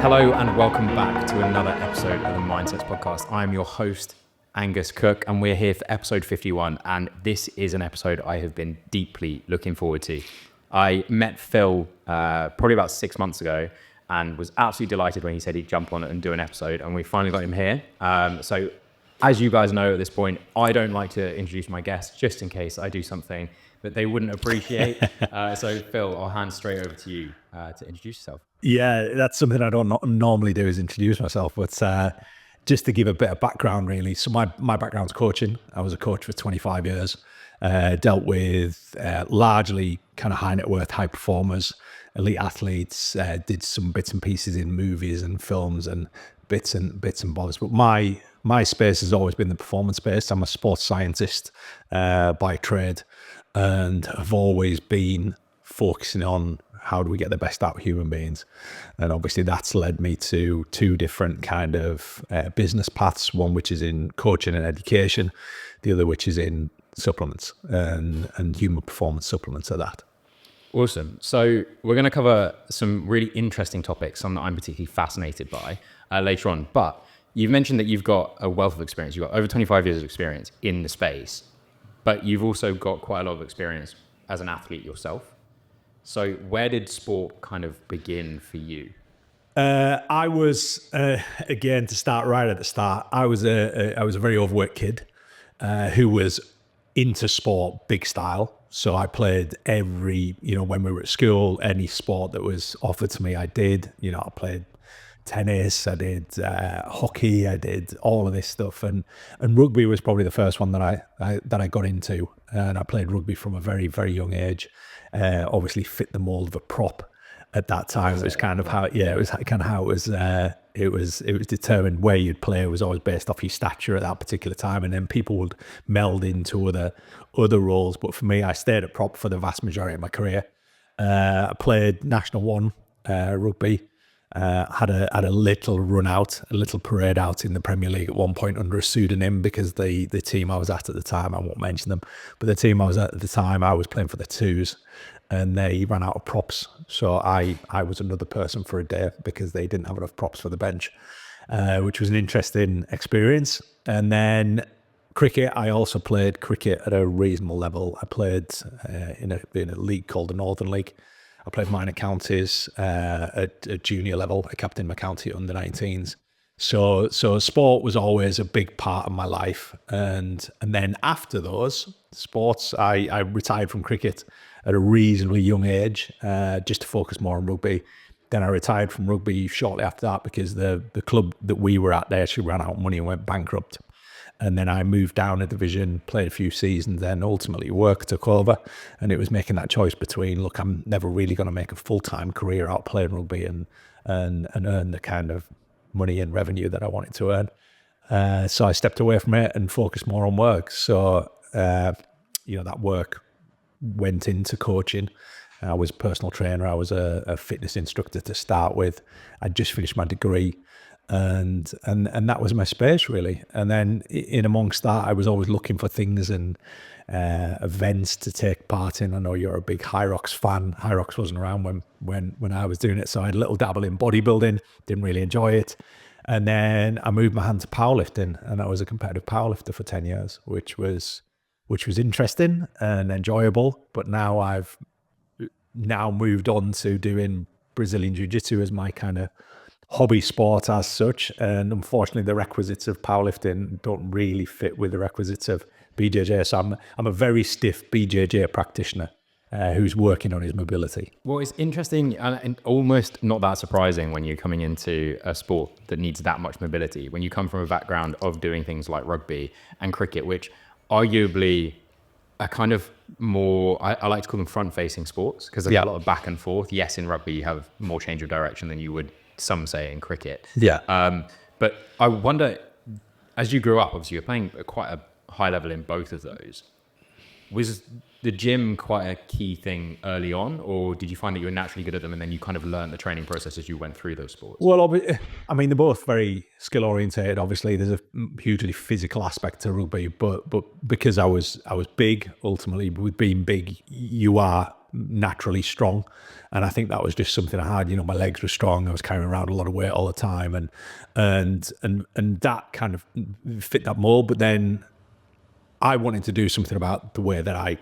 Hello and welcome back to another episode of the MindSets podcast. I'm your host, Angus Cook, and we're here for episode 51. And this is an episode I have been deeply looking forward to. I met Phil probably about 6 months ago and was absolutely delighted when he said he'd jump on it and do an episode. And we finally got him here. So as you guys know at this point, I don't like to introduce my guests just in case I do something that they wouldn't appreciate. So Phil, I'll hand straight over to you to introduce yourself. Yeah, that's something I don't normally do, is introduce myself. But just to give a bit of background, really. So my background's coaching. I was a coach for 25 years. Dealt with largely kind of high net worth, high performers, elite athletes. Did some bits and pieces in movies and films and bits and bobs. But my space has always been the performance space. I'm a sports scientist by trade, and have always been focusing on how do we get the best out of human beings. And obviously that's led me to two different kind of business paths, one which is in coaching and education, the other which is in supplements and human performance supplements at that. Awesome. So we're going to cover some really interesting topics, some that I'm particularly fascinated by later on. But you've mentioned that you've got a wealth of experience. You've got over 25 years of experience in the space, but you've also got quite a lot of experience as an athlete yourself. So where did sport kind of begin for you? I was, again, to start right at the start, I was a very overweight kid who was into sport big style. So I played when we were at school, any sport that was offered to me, I did. I played tennis, I did hockey, I did all of this stuff, and rugby was probably the first one that I got into, and I played rugby from a very, very young age. Obviously fit the mold of a prop at that time. It was kind of how, it was kind of how it was determined where you'd play. It was always based off your stature at that particular time, and then people would meld into other roles. But for me, I stayed at prop for the vast majority of my career. I played National 1 rugby. Had a little run out, a little parade out in the Premier League at one point under a pseudonym, because the team I was at the time, I won't mention them, but the team I was at the time, I was playing for the twos, and they ran out of props. So I was another person for a day because they didn't have enough props for the bench, which was an interesting experience. And then cricket, I also played cricket at a reasonable level. I played in a league called the Northern League. I played minor counties at junior level. I captained my county under 19s. So sport was always a big part of my life. And then after those sports, I retired from cricket at a reasonably young age, just to focus more on rugby. Then I retired from rugby shortly after that because the club that we were at, they actually ran out of money and went bankrupt. And then I moved down a division, played a few seasons, then ultimately work took over. And it was making that choice between, look, I'm never really going to make a full-time career out playing rugby and earn the kind of money and revenue that I wanted to earn. So I stepped away from it and focused more on work. So, that work went into coaching. I was a personal trainer. I was a fitness instructor to start with. I'd just finished my degree. And that was my space, really. And then in amongst that, I was always looking for things and events to take part in. I know you're a big High Rocks fan. High Rocks wasn't around when I was doing it, so I had a little dabble in bodybuilding. Didn't really enjoy it. And then I moved my hand to powerlifting, and I was a competitive powerlifter for 10 years, which was interesting and enjoyable. But now I've moved on to doing Brazilian Jiu-Jitsu as my kind of hobby sport as such, and unfortunately the requisites of powerlifting don't really fit with the requisites of BJJ. So I'm a very stiff BJJ practitioner who's working on his mobility. Well, it's interesting and almost not that surprising when you're coming into a sport that needs that much mobility. When you come from a background of doing things like rugby and cricket, which arguably are kind of more, I like to call them front-facing sports, because there's a lot of back and forth. Yes, in rugby you have more change of direction than you would, some say, in cricket. But I wonder, as you grew up, obviously you're playing at quite a high level in both of those. Was the gym quite a key thing early on, or did you find that you were naturally good at them and then you kind of learned the training process as you went through those sports? Well, I mean, they're both very skill orientated. Obviously, there's a hugely physical aspect to rugby, but because I was big, ultimately, with being big, you are naturally strong. And I think that was just something I had. My legs were strong. I was carrying around a lot of weight all the time, and that kind of fit that mold. But then I wanted to do something about the way that I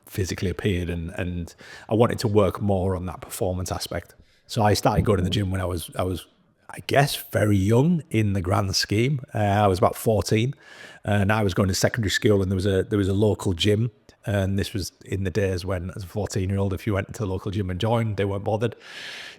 physically appeared, and I wanted to work more on that performance aspect. So I started going to the gym when I was, I guess, very young in the grand scheme. I was about 14, and I was going to secondary school, and there was a local gym. And this was in the days when, as a 14-year-old, if you went to the local gym and joined, they weren't bothered.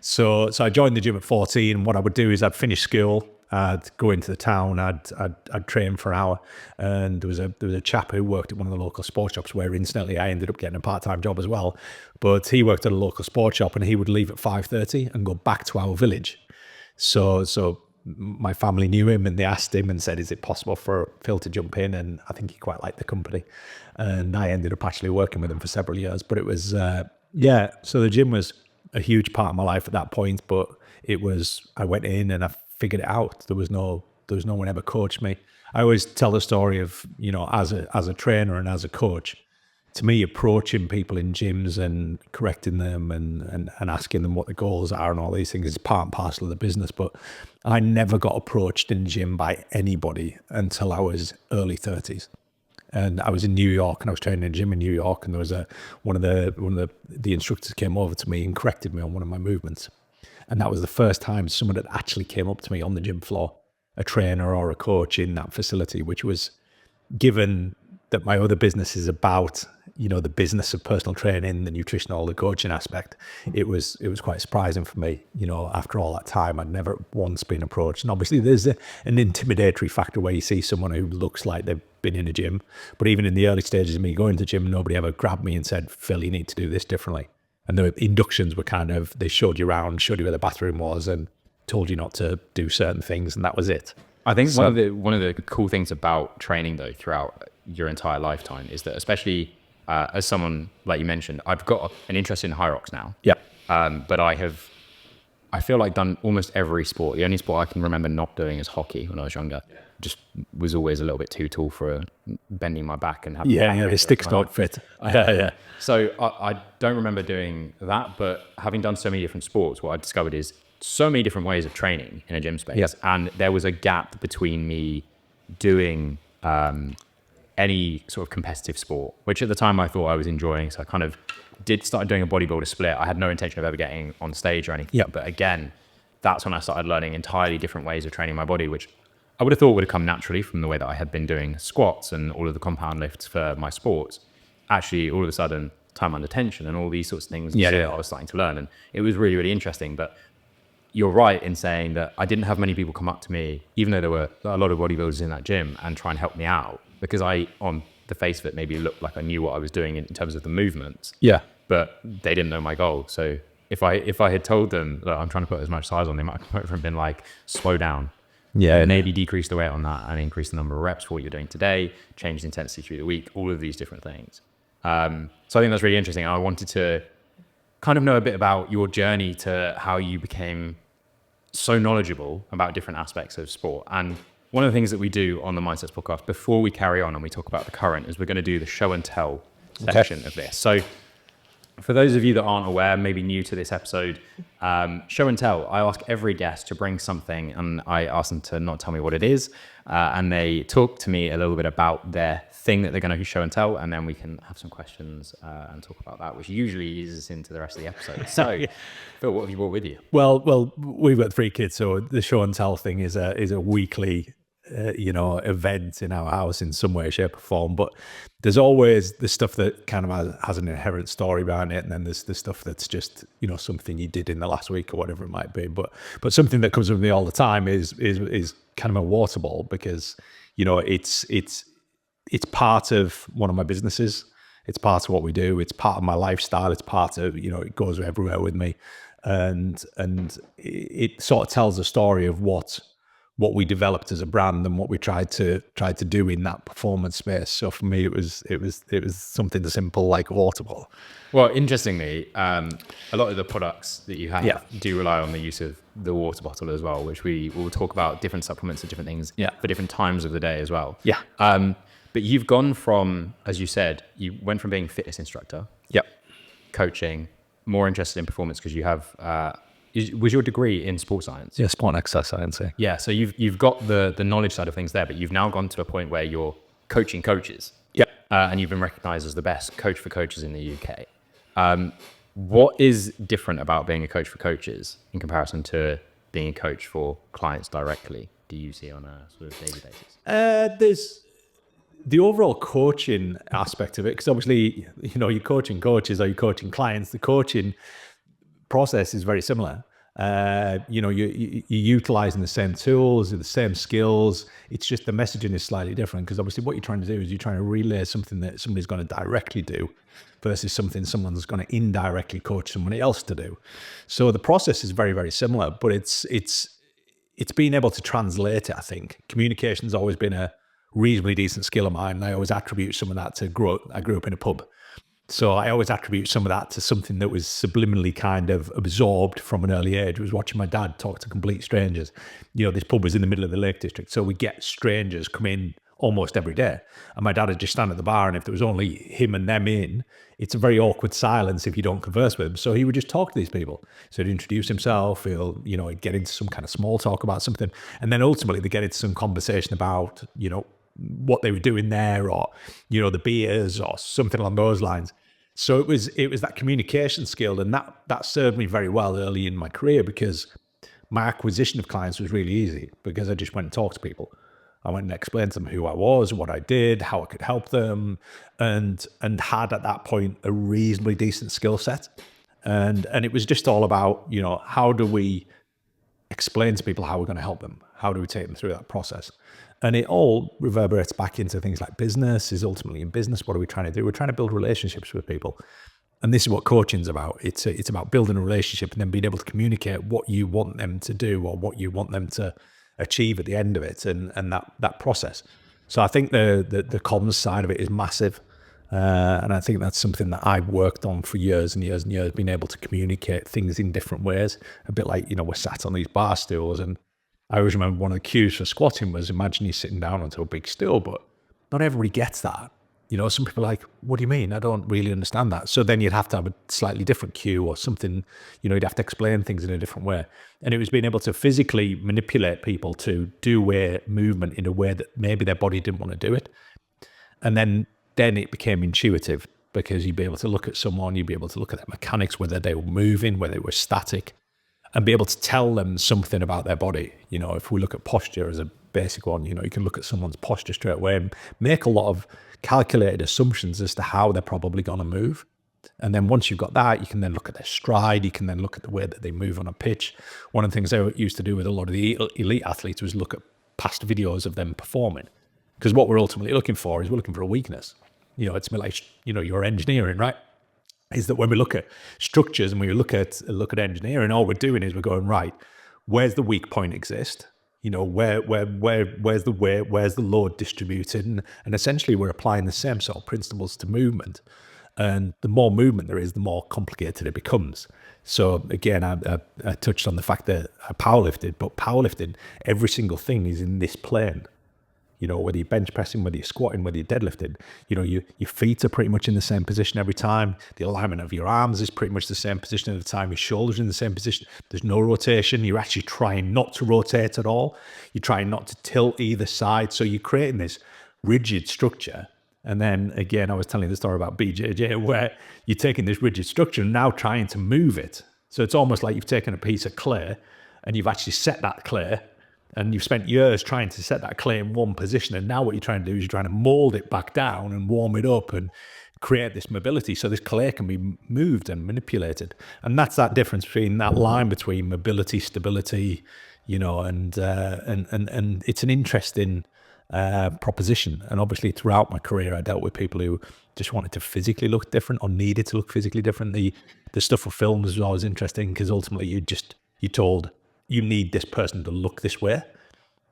So I joined the gym at 14. And what I would do is I'd finish school, I'd go into the town, I'd train for an hour, and there was a chap who worked at one of the local sports shops where instantly I ended up getting a part-time job as well. But he worked at a local sports shop, and he would leave at 5:30 and go back to our village. So my family knew him, and they asked him and said, is it possible for Phil to jump in? And I think he quite liked the company. And I ended up actually working with him for several years. But it was, so the gym was a huge part of my life at that point. But I went in and I figured it out. There was no one ever coached me. I always tell the story of, as a trainer and as a coach, to me, approaching people in gyms and correcting them and asking them what the goals are and all these things is part and parcel of the business. But I never got approached in the gym by anybody until I was early 30s. And I was in New York, and I was training in a gym in New York, and there was one of the instructors came over to me and corrected me on one of my movements. And that was the first time someone had actually came up to me on the gym floor, a trainer or a coach in that facility, which was, given that my other business is about, the business of personal training, the nutrition, all the coaching aspect, it was quite surprising for me. After all that time, I'd never once been approached. And obviously there's an intimidatory factor where you see someone who looks like they've been in a gym. But even in the early stages of me going to the gym, nobody ever grabbed me and said, Phil, you need to do this differently. And the inductions were they showed you around, showed you where the bathroom was, and told you not to do certain things, and that was it. I think one of the cool things about training, though, throughout your entire lifetime is that, especially as someone like you mentioned, I've got an interest in high rocks now. Yeah. But I feel like done almost every sport. The only sport I can remember not doing is hockey when I was younger. Yeah. Just was always a little bit too tall for bending my back and having the sticks don't fit. Yeah. So I don't remember doing that, but having done so many different sports, what I discovered is so many different ways of training in a gym space. Yep. And there was a gap between me doing any sort of competitive sport, which at the time I thought I was enjoying. So I kind of started doing a bodybuilder split. I had no intention of ever getting on stage or anything. Yep. But again, that's when I started learning entirely different ways of training my body, which I would have thought would have come naturally from the way that I had been doing squats and all of the compound lifts for my sports. Actually, all of a sudden, time under tension and all these sorts of things I was starting to learn. And it was really, really interesting. But you're right in saying that I didn't have many people come up to me, even though there were a lot of bodybuilders in that gym, and try and help me out, because I, on the face of it, maybe looked like I knew what I was doing in terms of the movements. Yeah. But they didn't know my goal. So if I had told them that I'm trying to put as much size on, they might have been like, slow down. Yeah. Maybe decrease the weight on that and increase the number of reps for what you're doing today, change the intensity through the week, all of these different things. So I think that's really interesting. I wanted to kind of know a bit about your journey to how you became so knowledgeable about different aspects of sport. And one of the things that we do on the MindSets podcast before we carry on and we talk about the current is we're going to do the show and tell section of this. So for those of you that aren't aware, maybe new to this episode, show and tell, I ask every guest to bring something, and I ask them to not tell me what it is. And they talk to me a little bit about their thing that they're going to show and tell, and then we can have some questions and talk about that, which usually eases us into the rest of the episode. So, Phil, what have you brought with you? Well, we've got 3 kids, so the show and tell thing is a weekly event in our house in some way, shape or form. But there's always the stuff that kind of has an inherent story behind it, and then there's the stuff that's just something you did in the last week or whatever it might be. But something that comes with me all the time is kind of a water ball, because it's part of one of my businesses. It's part of what we do. It's part of my lifestyle. It's part of it goes everywhere with me, and it sort of tells a story of what we developed as a brand and what we tried to do in that performance space. So for me, it was something simple like a water ball. Well, interestingly, a lot of the products that you have do rely on the use of the water bottle as well, which we will talk about different supplements and different things for different times of the day as well. Yeah. But you've gone from, as you said, you went from being a fitness instructor. Yep. coaching, more interested in performance because you have, was your degree in sports science? Yeah, sport and exercise science. Yeah. Yeah. So you've got the knowledge side of things there, but you've now gone to a point where you're coaching coaches. Yeah. And you've been recognized as the best coach for coaches in the UK. What is different about being a coach for coaches in comparison to being a coach for clients directly, do you see on a sort of daily basis? There's the overall coaching aspect of it, because obviously, you're coaching coaches or you're coaching clients. The coaching process is very similar. You're utilizing the same tools, the same skills. It's just the messaging is slightly different, because obviously what you're trying to do is you're trying to relay something that somebody's going to directly do versus something someone's going to indirectly coach somebody else to do. So the process is very, very similar, but it's being able to translate it. I think communication's always been a reasonably decent skill of mine, and I always attribute some of that to I grew up in a pub. So I always attribute some of that to something that was subliminally kind of absorbed from an early age. I was watching my dad talk to complete strangers. This pub was in the middle of the Lake District, so we get strangers come in almost every day. And my dad would just stand at the bar, and if there was only him and them in, it's a very awkward silence if you don't converse with him. So he would just talk to these people. So he'd introduce himself, he'd get into some kind of small talk about something. And then ultimately they get into some conversation about, what they were doing there, or the beers or something along those lines. So it was that communication skill, and that served me very well early in my career, because my acquisition of clients was really easy, because I just went and talked to people. I went and explained to them who I was, what I did, how I could help them, and had at that point a reasonably decent skill set. And it was just all about, how do we explain to people how we're going to help them? How do we take them through that process? And it all reverberates back into things like business. Is ultimately in business, what are we trying to do? We're trying to build relationships with people. And this is what coaching's about. It's about building a relationship and then being able to communicate what you want them to do or what you want them to achieve at the end of it, and that process. So I think the comms side of it is massive. And I think that's something that I've worked on for years and years and years, being able to communicate things in different ways. A bit like, we're sat on these bar stools, and I always remember one of the cues for squatting was, imagine you're sitting down onto a big stool, but not everybody gets that. Some people are like, what do you mean? I don't really understand that. So then you'd have to have a slightly different cue or something, you'd have to explain things in a different way. And it was being able to physically manipulate people to do a movement in a way that maybe their body didn't want to do it. And then it became intuitive, because you'd be able to look at someone, you'd be able to look at their mechanics, whether they were moving, whether they were static, and be able to tell them something about their body. If we look at posture as a basic one, you can look at someone's posture straight away and make a lot of calculated assumptions as to how they're probably going to move. And then once you've got that, you can then look at their stride, you can then look at the way that they move on a pitch. One of the things I used to do with a lot of the elite athletes was look at past videos of them performing. Because what we're ultimately looking for is we're looking for a weakness. It's like, your engineering, right? Is that when we look at structures and we look at engineering, all we're doing is we're going, right, where's the weak point exist? Where's the weight, where's the load distributed? And essentially we're applying the same sort of principles to movement. And the more movement there is, the more complicated it becomes. So again, I touched on the fact that I powerlifted, but powerlifting, every single thing is in this plane. Whether you're bench pressing, whether you're squatting, whether you're deadlifting, your feet are pretty much in the same position every time. The alignment of your arms is pretty much the same position at the time. Your shoulders are in the same position. There's no rotation. You're actually trying not to rotate at all. You're trying not to tilt either side. So you're creating this rigid structure. And then again, I was telling the story about BJJ, where you're taking this rigid structure and now trying to move it. So it's almost like you've taken a piece of clay and you've actually set that clay, and you've spent years trying to set that clay in one position. And now what you're trying to do is you're trying to mold it back down and warm it up and create this mobility so this clay can be moved and manipulated. And that's that difference between that line between mobility, stability, and it's an interesting proposition. And obviously throughout my career, I dealt with people who just wanted to physically look different or needed to look physically different. The stuff with films was always interesting, because ultimately you're told, you need this person to look this way,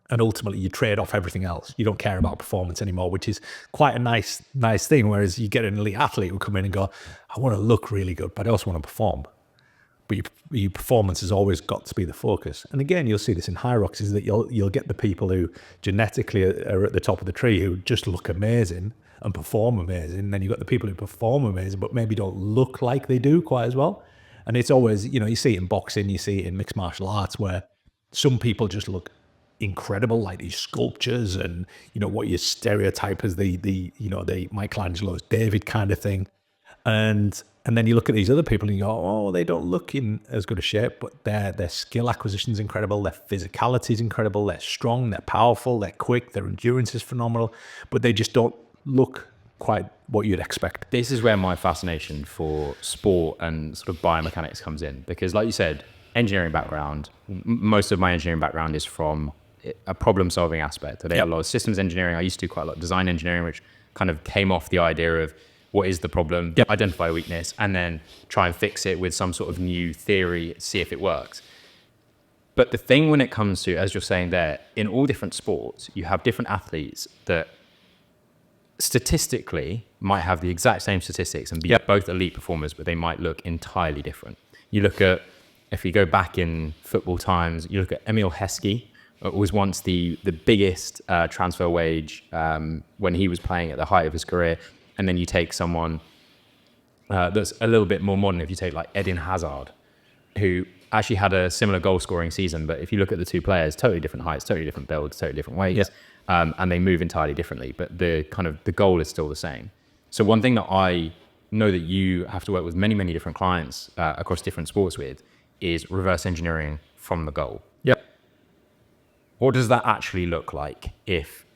and ultimately you trade off everything else. You don't care about performance anymore, which is quite a nice thing. Whereas you get an elite athlete who come in and go, I want to look really good, but I also want to perform. But your performance has always got to be the focus. And again, you'll see this in hierarchies, that you'll get the people who genetically are at the top of the tree, who just look amazing, and perform amazing. And then you've got the people who perform amazing, but maybe don't look like they do quite as well. And it's always, you see it in boxing, you see it in mixed martial arts, where some people just look incredible, like these sculptures, and what you stereotype as the Michelangelo's David kind of thing. And then you look at these other people and you go, oh, they don't look in as good a shape, but their skill acquisition is incredible, their physicality is incredible, they're strong, they're powerful, they're quick, their endurance is phenomenal, but they just don't look quite what you'd expect. This is where my fascination for sport and sort of biomechanics comes in, because like you said, engineering background, most of my engineering background is from a problem-solving aspect. I did a lot of systems engineering. I used to do quite a lot of design engineering, which kind of came off the idea of what is the problem, identify a weakness, and then try and fix it with some sort of new theory, see if it works. But the thing when it comes to, as you're saying there, in all different sports, you have different athletes that statistically might have the exact same statistics and be both elite performers, but they might look entirely different. You look at, if you go back in football times, you look at Emil Heskey. It was once the biggest transfer wage when he was playing at the height of his career. And then you take someone that's a little bit more modern. If you take like Eden Hazard, who actually had a similar goal scoring season, but if you look at the two players, totally different heights, totally different builds, totally different weights, and they move entirely differently, but the goal is still the same. So one thing that I know that you have to work with many, many different clients across different sports with is reverse engineering from the goal. Yep. What does that actually look like if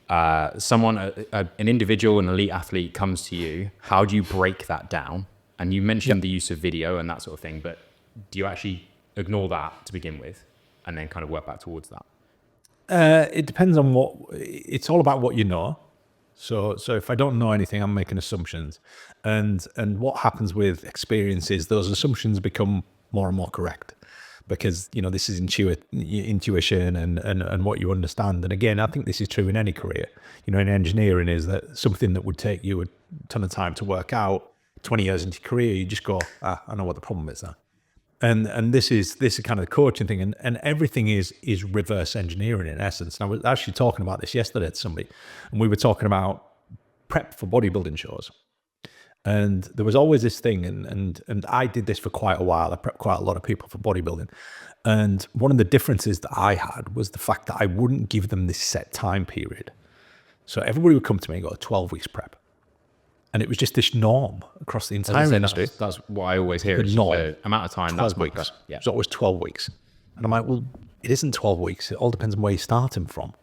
someone, an individual, an elite athlete comes to you? How do you break that down? And you mentioned the use of video and that sort of thing, but do you actually ignore that to begin with and then kind of work back towards that? It depends on it's all about what you know. So if I don't know anything, I'm making assumptions. And what happens with experience is those assumptions become more and more correct, because this is intuition and what you understand. And again, I think this is true in any career. In engineering, is that something that would take you a ton of time to work out, 20 years into your career, you just go, I know what the problem is now. And this is kind of the coaching thing, and everything is reverse engineering in essence. And I was actually talking about this yesterday to somebody, and we were talking about prep for bodybuilding shows. And there was always this thing, and I did this for quite a while. I prepped quite a lot of people for bodybuilding. And one of the differences that I had was the fact that I wouldn't give them this set time period. So everybody would come to me and go, 12 weeks prep. And it was just this norm across the entire industry. That's what I always hear. The amount of time, 12 weeks. Yeah. So it was 12 weeks. And I'm like, well, it isn't 12 weeks. It all depends on where you're starting from.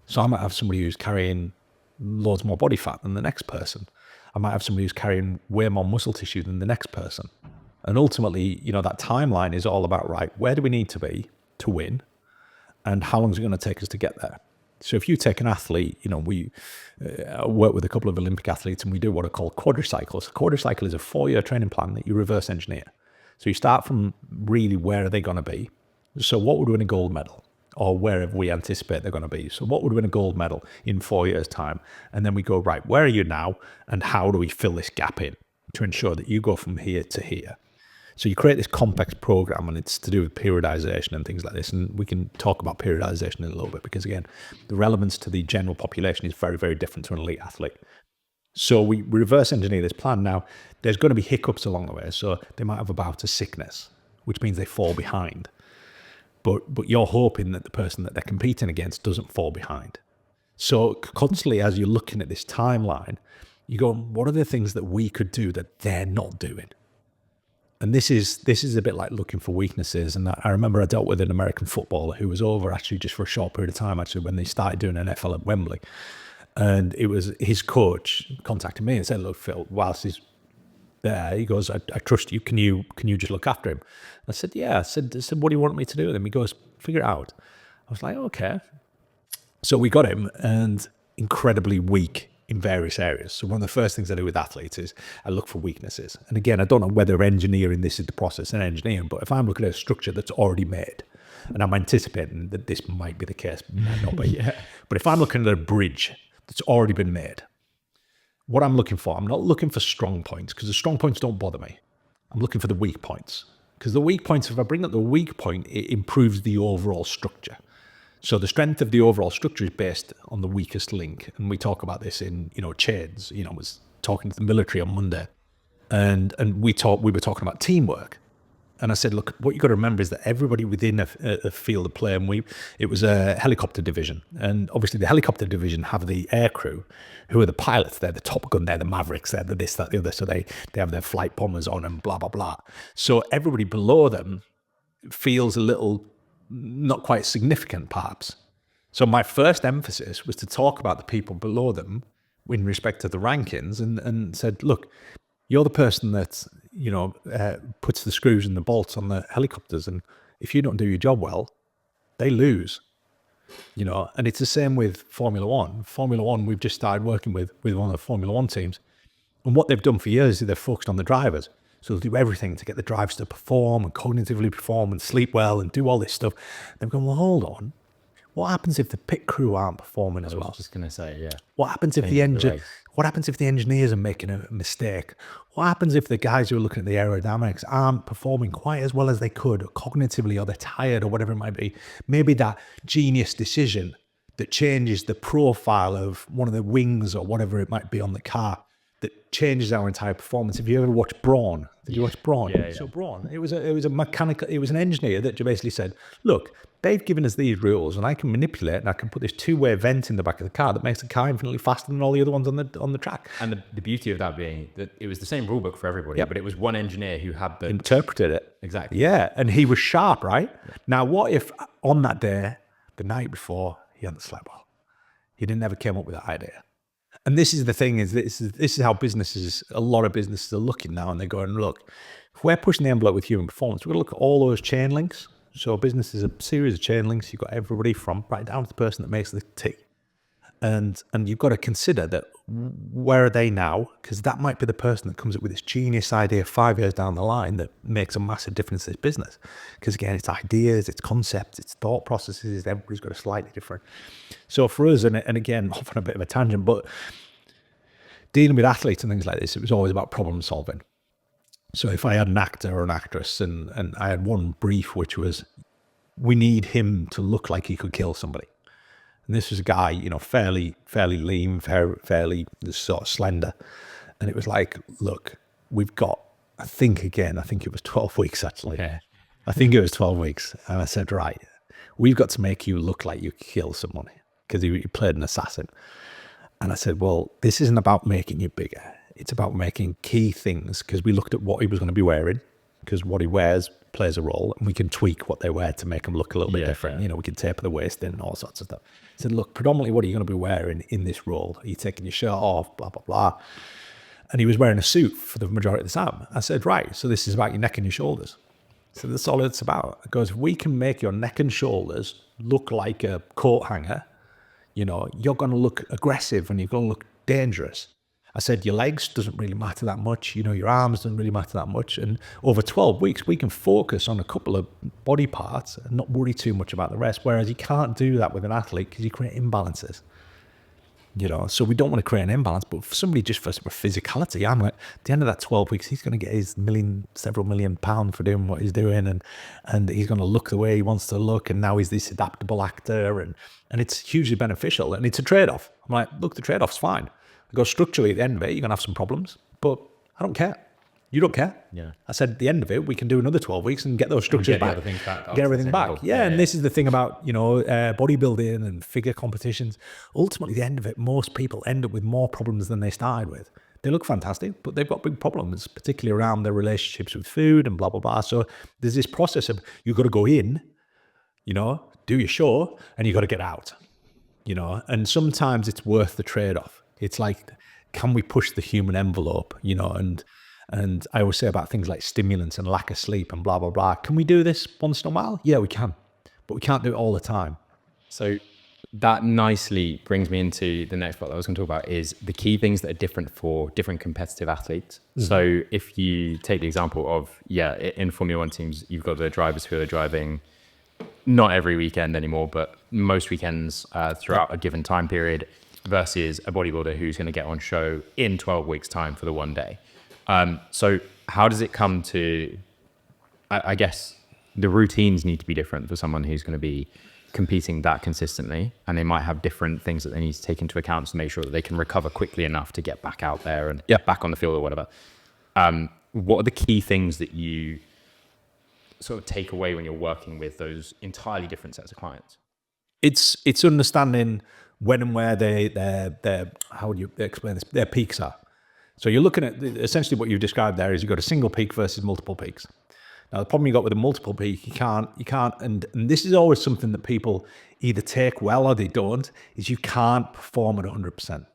So I might have somebody who's carrying loads more body fat than the next person. I might have somebody who's carrying way more muscle tissue than the next person. And ultimately, that timeline is all about, right, where do we need to be to win? And how long is it going to take us to get there? So if you take an athlete, we work with a couple of Olympic athletes, and we do what are called quadricycles. A quadricycle is a 4-year training plan that you reverse engineer. So you start from really where are they going to be? So what would win a gold medal? Or wherever we anticipate they're going to be. So what would win a gold medal in 4 years' time? And then we go, right, where are you now? And how do we fill this gap in to ensure that you go from here to here? So you create this complex program, and it's to do with periodization and things like this. And we can talk about periodization in a little bit, because again, the relevance to the general population is very, very different to an elite athlete. So we reverse engineer this plan. Now, there's going to be hiccups along the way. So they might have a bout of sickness, which means they fall behind. But you're hoping that the person that they're competing against doesn't fall behind. So constantly, as you're looking at this timeline, you go, what are the things that we could do that they're not doing? And this is a bit like looking for weaknesses. And I remember I dealt with an American footballer who was over actually just for a short period of time, actually, when they started doing NFL at Wembley. And it was his coach contacted me and said, look, Phil, whilst he's there, he goes, I trust you. Can you just look after him? I said, yeah. I said, what do you want me to do with him? He goes, figure it out. I was like, okay. So we got him, and incredibly weak in various areas. So one of the first things I do with athletes is I look for weaknesses. And again, I don't know whether engineering this is the process in engineering, but if I'm looking at a structure that's already made, and I'm anticipating that this might be the case, might not be. But if I'm looking at a bridge that's already been made, what I'm looking for, I'm not looking for strong points, because the strong points don't bother me. I'm looking for the weak points, because the weak points, if I bring up the weak point, it improves the overall structure. So the strength of the overall structure is based on the weakest link. And we talk about this in, chains. I was talking to the military on Monday, and we were talking about teamwork. And I said, look, what you got to remember is that everybody within a field of play, and it was a helicopter division. And obviously the helicopter division have the air crew, who are the pilots. They're the Top Gun, they're the Mavericks, they're the this, that, the other. So they have their flight bombers on and blah, blah, blah. So everybody below them feels a little not quite significant, perhaps. So my first emphasis was to talk about the people below them in respect to the rankings, and said, look, you're the person that, puts the screws and the bolts on the helicopters. And if you don't do your job well, they lose, and it's the same with Formula One. Formula One, we've just started working with one of the Formula One teams. And what they've done for years is they've focused on the drivers. So they'll do everything to get the drivers to perform and cognitively perform and sleep well and do all this stuff. They've gone, well, hold on. What happens if the pit crew aren't performing as well? I was just going to say, yeah. What happens if What happens if the engineers are making a mistake? What happens if the guys who are looking at the aerodynamics aren't performing quite as well as they could, or cognitively, or they're tired, or whatever it might be? Maybe that genius decision that changes the profile of one of the wings or whatever it might be on the car, that changes our entire performance. Have you ever watched Brawn? Did you watch Brawn? Yeah. So Brawn, it was an engineer that basically said, look, they've given us these rules, and I can manipulate, and I can put this two-way vent in the back of the car that makes the car infinitely faster than all the other ones on the track. And the beauty of that being that it was the same rule book for everybody, but it was one engineer who had interpreted it. Exactly. Yeah, and he was sharp, right? Yeah. Now, what if on that day, the night before, he hadn't slept well? He never came up with that idea. And this is the thing, is this is how a lot of businesses are looking now, and they're going, look, if we're pushing the envelope with human performance, we're going to look at all those chain links. So a business is a series of chain links. You've got everybody from right down to the person that makes the tea. And you've got to consider that, where are they now? Because that might be the person that comes up with this genius idea 5 years down the line that makes a massive difference to this business. Because again, it's ideas, it's concepts, it's thought processes. Everybody's got a slightly different. So for us, and again, off on a bit of a tangent, but dealing with athletes and things like this, it was always about problem solving. So if I had an actor or an actress, and I had one brief, which was, we need him to look like he could kill somebody. And this was a guy, fairly lean, fairly sort of slender. And it was like, look, we've got, I think it was 12 weeks actually. Yeah. I think it was 12 weeks. And I said, right, we've got to make you look like you kill someone, because he played an assassin. And I said, well, this isn't about making you bigger. It's about making key things, because we looked at what he was going to be wearing, because what he wears plays a role, and we can tweak what they wear to make them look a little bit different. We can taper the waist in and all sorts of stuff. I said, look, predominantly what are you going to be wearing in this role? Are you taking your shirt off, blah, blah, blah. And he was wearing a suit for the majority of the time. I said, right, so this is about your neck and your shoulders. So that's all it's about. It goes, if we can make your neck and shoulders look like a coat hanger, you're going to look aggressive and you're going to look dangerous. I said, your legs doesn't really matter that much. Your arms doesn't really matter that much. And over 12 weeks, we can focus on a couple of body parts and not worry too much about the rest. Whereas you can't do that with an athlete, because you create imbalances. So we don't want to create an imbalance, but for somebody just for physicality, I'm like, at the end of that 12 weeks, he's going to get his several million pounds for doing what he's doing. And he's going to look the way he wants to look. And now he's this adaptable actor, and it's hugely beneficial. And it's a trade-off. I'm like, look, the trade-off's fine. I go, structurally, at the end of it, you're going to have some problems, but I don't care. You don't care. Yeah. I said, at the end of it, we can do another 12 weeks and get those structures back. Get everything back. Yeah, and this is the thing about, bodybuilding and figure competitions. Ultimately, at the end of it, most people end up with more problems than they started with. They look fantastic, but they've got big problems, particularly around their relationships with food and blah, blah, blah. So there's this process of, you've got to go in, do your show, and you've got to get out, and sometimes it's worth the trade-off. It's like, can we push the human envelope, and I always say about things like stimulants and lack of sleep and blah, blah, blah. Can we do this once in a while? Yeah, we can, but we can't do it all the time. So that nicely brings me into the next part that I was going to talk about, is the key things that are different for different competitive athletes. Mm-hmm. So if you take the example of, in Formula One teams, you've got the drivers who are driving not every weekend anymore, but most weekends throughout a given time period, versus a bodybuilder who's going to get on show in 12 weeks time for the one day. So how does it come to, I guess the routines need to be different for someone who's going to be competing that consistently, and they might have different things that they need to take into account to make sure that they can recover quickly enough to get back out there and back on the field or whatever. What are the key things that you sort of take away when you're working with those entirely different sets of clients? It's understanding when and where their how would you explain this, their peaks are. So you're looking at essentially what you've described there is you've got a single peak versus multiple peaks. Now the problem you got with a multiple peak, you can't, and this is always something that people either take well or they don't, is you can't perform at 100%.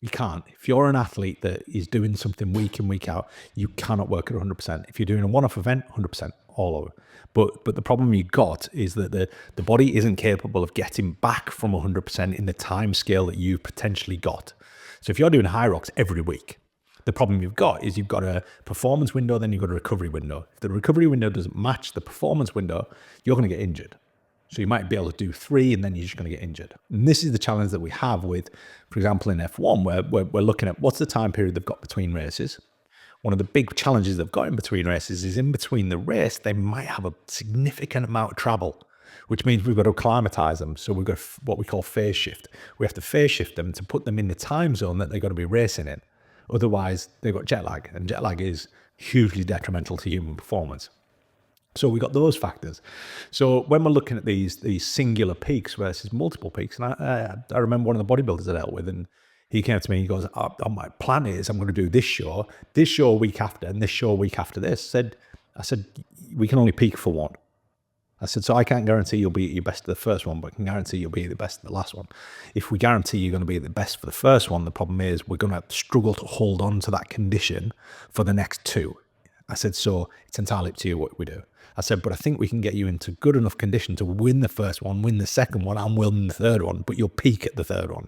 You can't. If you're an athlete that is doing something week in, week out, you cannot work at 100%. If you're doing a one-off event, 100% all over. But the problem you got is that the body isn't capable of getting back from 100% in the time scale that you've potentially got. So if you're doing high rocks every week, the problem you've got is you've got a performance window, then you've got a recovery window. If the recovery window doesn't match the performance window, you're going to get injured. So you might be able to do 3 and then you're just going to get injured. And this is the challenge that we have with, for example, in F1, where we're looking at what's the time period they've got between races. One of the big challenges they've got in between races is in between the race, they might have a significant amount of travel, which means we've got to acclimatize them. So we've got what we call phase shift. We have to phase shift them to put them in the time zone that they're going to be racing in. Otherwise, they've got jet lag, and jet lag is hugely detrimental to human performance. So we got those factors. So when we're looking at these singular peaks versus multiple peaks, and I remember one of the bodybuilders I dealt with, and he came to me and he goes, on my plan is I'm going to do this show a week after, and this show a week after this. I said, we can only peak for one. I said, so I can't guarantee you'll be at your best at the first one, but I can guarantee you'll be at the best at the last one. If we guarantee you're going to be at the best for the first one, the problem is we're going to struggle to hold on to that condition for the next 2. I said, so it's entirely up to you what we do. I said, but I think we can get you into good enough condition to win the first one, win the second one, and win the third one, but you'll peak at the third one.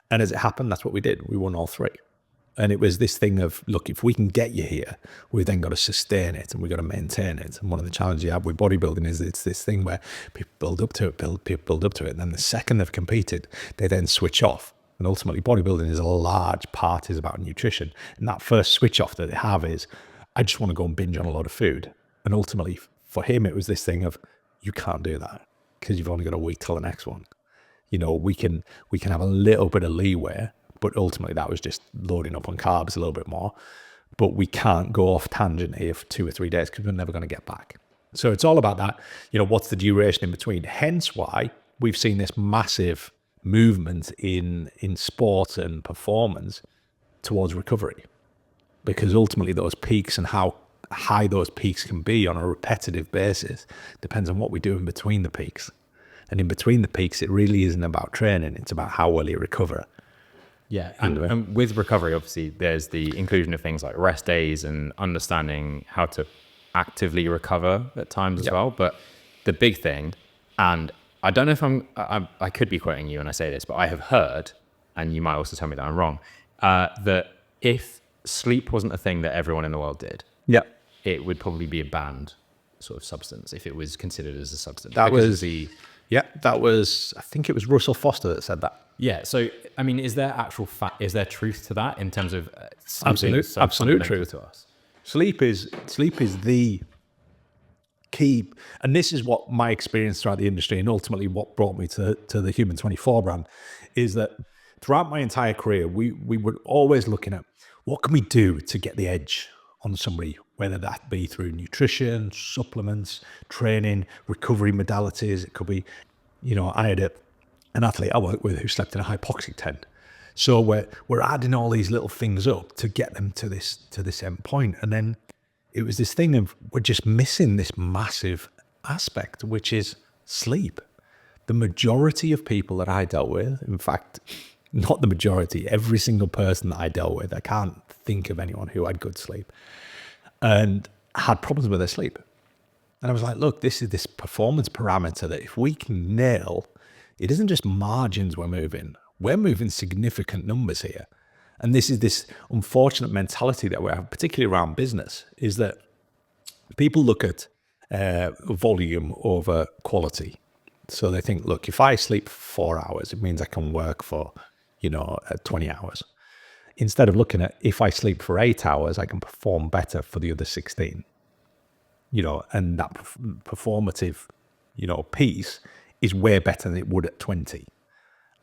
And as it happened, that's what we did. We won all 3. And it was this thing of, look, if we can get you here, we've then got to sustain it and we've got to maintain it. And one of the challenges you have with bodybuilding is it's this thing where people build up to it, people build up to it. And then the second they've competed, they then switch off. And ultimately, bodybuilding is a large part is about nutrition. And that first switch off that they have is, I just want to go and binge on a lot of food. And ultimately, for him, it was this thing of, you can't do that because you've only got a week till the next one. You know, we can have a little bit of leeway, but ultimately that was just loading up on carbs a little bit more. But we can't go off tangent here for 2 or 3 days because we're never going to get back. So it's all about that, you know, what's the duration in between? Hence why we've seen this massive movement in sport and performance towards recovery. Because ultimately those peaks and how high those peaks can be on a repetitive basis depends on what we do in between the peaks. And in between the peaks, it really isn't about training. It's about how well you recover. Yeah. And with recovery, obviously, there's the inclusion of things like rest days and understanding how to actively recover at times as well. But the big thing, and I don't know if I could be quoting you when I say this, but I have heard, and you might also tell me that I'm wrong, that if sleep wasn't a thing that everyone in the world did, it would probably be a banned sort of substance if it was considered as a substance. That was, I think it was Russell Foster that said that. Yeah. So, I mean, is there actual is there truth to that in terms of absolute truth to us? Sleep is the key, and this is what my experience throughout the industry and ultimately what brought me to the Human 24 brand is that throughout my entire career, we were always looking at what can we do to get the edge on somebody, whether that be through nutrition, supplements, training, recovery modalities. It could be, you know, I had an athlete I worked with who slept in a hypoxic tent. So we're adding all these little things up to get them to this end point. And then it was this thing of we're just missing this massive aspect, which is sleep. The majority of people that I dealt with, in fact, not the majority, every single person that I dealt with, I can't think of anyone who had good sleep and had problems with their sleep. And I was like, look, this is this performance parameter that if we can nail, it isn't just margins we're moving significant numbers here. And this is this unfortunate mentality that we have, particularly around business, is that people look at volume over quality. So they think, look, if I sleep for 4 hours, it means I can work for, 20 hours. Instead of looking at if I sleep for 8 hours, I can perform better for the other 16. And that performative, piece is way better than it would at 20.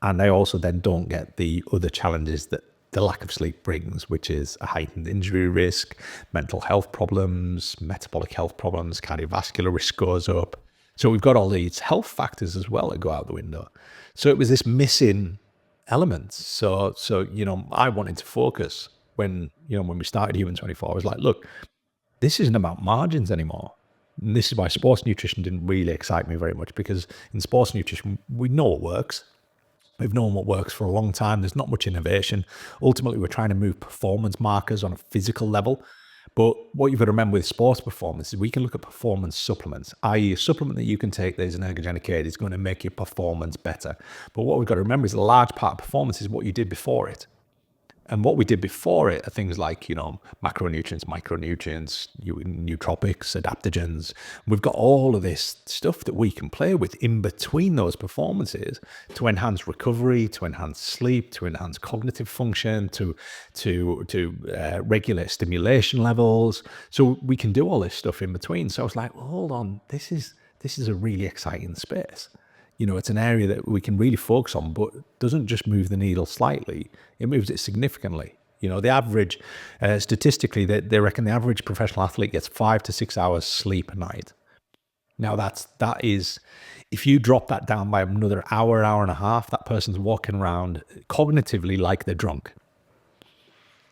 And they also then don't get the other challenges that the lack of sleep brings, which is a heightened injury risk, mental health problems, metabolic health problems, cardiovascular risk goes up. So we've got all these health factors as well that go out the window. So it was this missing element. So I wanted to focus when we started Human 24. I was like, look, this isn't about margins anymore. And this is why sports nutrition didn't really excite me very much, because in sports nutrition, we know what works. We've known what works for a long time. There's not much innovation. Ultimately, we're trying to move performance markers on a physical level. But what you've got to remember with sports performance is we can look at performance supplements, i.e. a supplement that you can take that is an ergogenic aid is going to make your performance better. But what we've got to remember is a large part of performance is what you did before it. And what we did before it are things like, macronutrients, micronutrients, nootropics, adaptogens. We've got all of this stuff that we can play with in between those performances to enhance recovery, to enhance sleep, to enhance cognitive function, to regulate stimulation levels. So we can do all this stuff in between. So I was like, well, hold on, this is a really exciting space. It's an area that we can really focus on, but doesn't just move the needle slightly, it moves it significantly. The average, statistically, they reckon the average professional athlete gets 5 to 6 hours sleep a night. Now that is, if you drop that down by another hour and a half, that person's walking around cognitively like they're drunk.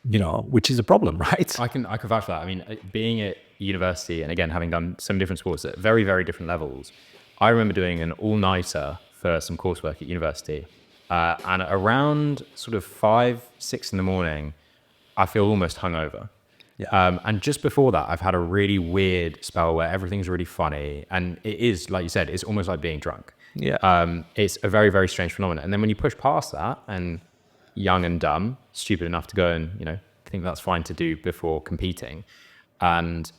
Which is a problem, right? I can vouch for that. I mean, being at university and again, having done some different sports at very, very different levels, I remember doing an all-nighter for some coursework at university. And around sort of 5, 6 in the morning, I feel almost hungover. Yeah. And just before that, I've had a really weird spell where everything's really funny. And it is, like you said, it's almost like being drunk. Yeah. It's a very, very strange phenomenon. And then when you push past that and young and dumb, stupid enough to go and, think that's fine to do before competing. And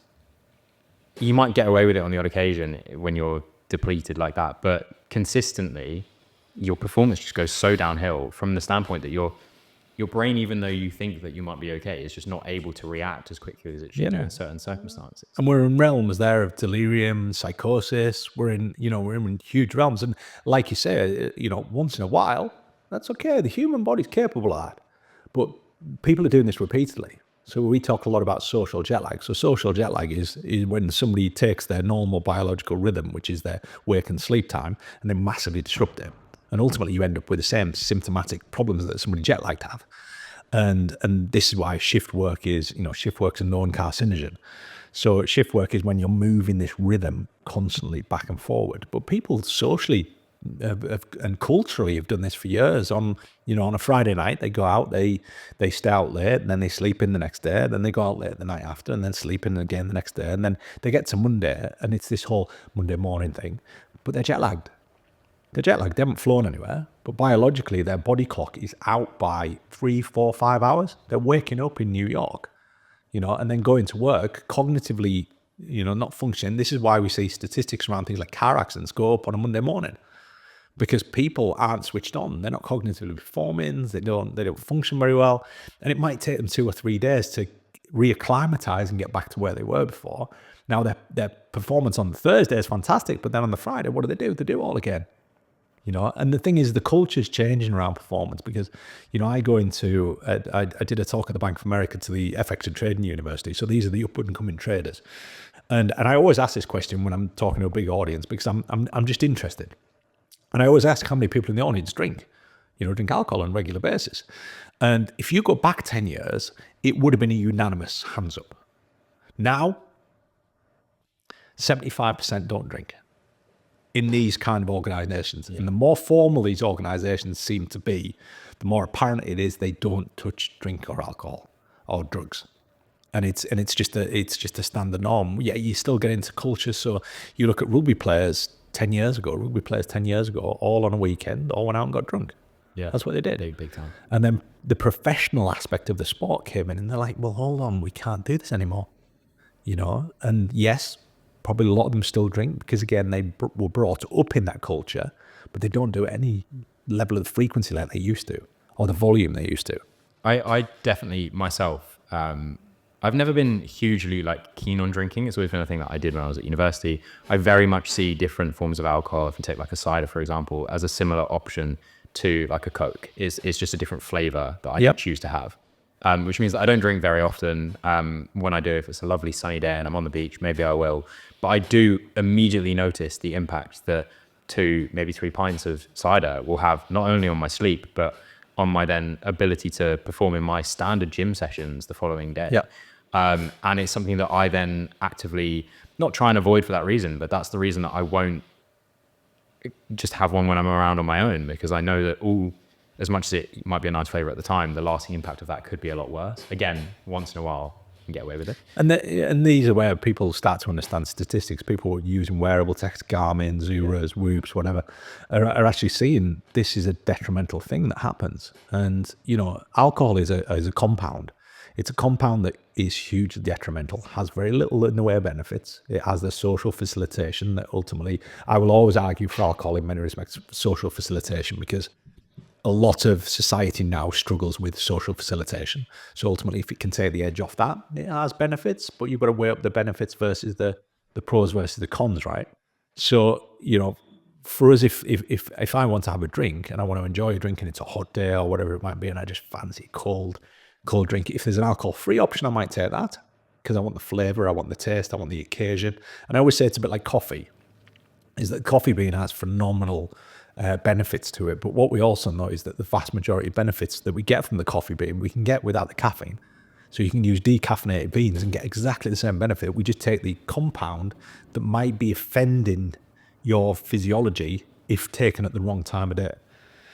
you might get away with it on the odd occasion when you're depleted like that, but consistently your performance just goes so downhill from the standpoint that your brain, even though you think that you might be okay, is just not able to react as quickly as it should do in certain circumstances. And we're in realms there of delirium, psychosis. We're in huge realms. And like you say, once in a while, that's okay. The human body's capable of that. But people are doing this repeatedly. So we talk a lot about social jet lag. So social jet lag is when somebody takes their normal biological rhythm, which is their wake and sleep time, and they massively disrupt it. And ultimately you end up with the same symptomatic problems that somebody jet lagged have. And this is why shift work is, shift work's a known carcinogen. So shift work is when you're moving this rhythm constantly back and forward. But people socially and culturally have done this for years. On a Friday night, they go out, they stay out late, and then they sleep in the next day, then they go out late the night after, and then sleep in again the next day, and then they get to Monday, and it's this whole Monday morning thing. But they're jet lagged. They haven't flown anywhere, but biologically their body clock is out by 3, 4, 5 hours. They're waking up in New York, and then going to work cognitively, not functioning. This is why we see statistics around things like car accidents go up on a Monday morning. Because people aren't switched on. They're not cognitively performing. They don't function very well. And it might take them 2 or 3 days to reacclimatize and get back to where they were before. Now their performance on the Thursday is fantastic, but then on the Friday, what do? They do all again. And the thing is, the culture's changing around performance because, I go into, I did a talk at the Bank of America to the FX and Trading University. So these are the up and coming traders. And I always ask this question when I'm talking to a big audience because I'm just interested. And I always ask how many people in the audience drink alcohol on a regular basis. And if you go back 10 years, it would have been a unanimous hands up. Now, 75% don't drink in these kind of organizations. Yeah. And the more formal these organizations seem to be, the more apparent it is they don't touch drink or alcohol or drugs. And it's just a standard norm. Yeah, you still get into culture. So you look at rugby players 10 years ago, all on a weekend, all went out and got drunk. Yeah. That's what they did. Big time. And then the professional aspect of the sport came in and they're like, well, hold on, we can't do this anymore. And yes, probably a lot of them still drink because again, they were brought up in that culture, but they don't do it any level of frequency like they used to or the volume they used to. I definitely myself, I've never been hugely like keen on drinking. It's always been a thing that I did when I was at university. I very much see different forms of alcohol. If you take like a cider, for example, as a similar option to like a Coke. It's just a different flavor that I can Yep. choose to have. Which means that I don't drink very often. When I do, if it's a lovely sunny day and I'm on the beach, maybe I will. But I do immediately notice the impact that 2, maybe 3 pints of cider will have not only on my sleep, but on my then ability to perform in my standard gym sessions the following day. Yep. And it's something that I then actively not try and avoid for that reason, but that's the reason that I won't just have one when I'm around on my own, because I know that as much as it might be a nice flavor at the time, the lasting impact of that could be a lot worse. Again, once in a while, you can get away with it. And these are where people start to understand statistics. People using wearable tech, Garmin, Zuras, Whoops, whatever, are actually seeing this is a detrimental thing that happens. And, alcohol is a compound. It's a compound that is hugely detrimental, has very little in the way of benefits. It has the social facilitation that ultimately, I will always argue for alcohol in many respects, social facilitation, because a lot of society now struggles with social facilitation. So ultimately, if it can take the edge off that, it has benefits, but you've got to weigh up the benefits versus the pros versus the cons, right? So, for us, if I want to have a drink and I want to enjoy a drink and it's a hot day or whatever it might be, and I just fancy cold drink, if there's an alcohol-free option, I might take that because I want the flavor, I want the taste, I want the occasion. And I always say it's a bit like coffee, is that coffee bean has phenomenal benefits to it. But what we also know is that the vast majority of benefits that we get from the coffee bean, we can get without the caffeine. So you can use decaffeinated beans and get exactly the same benefit. We just take the compound that might be offending your physiology if taken at the wrong time of day.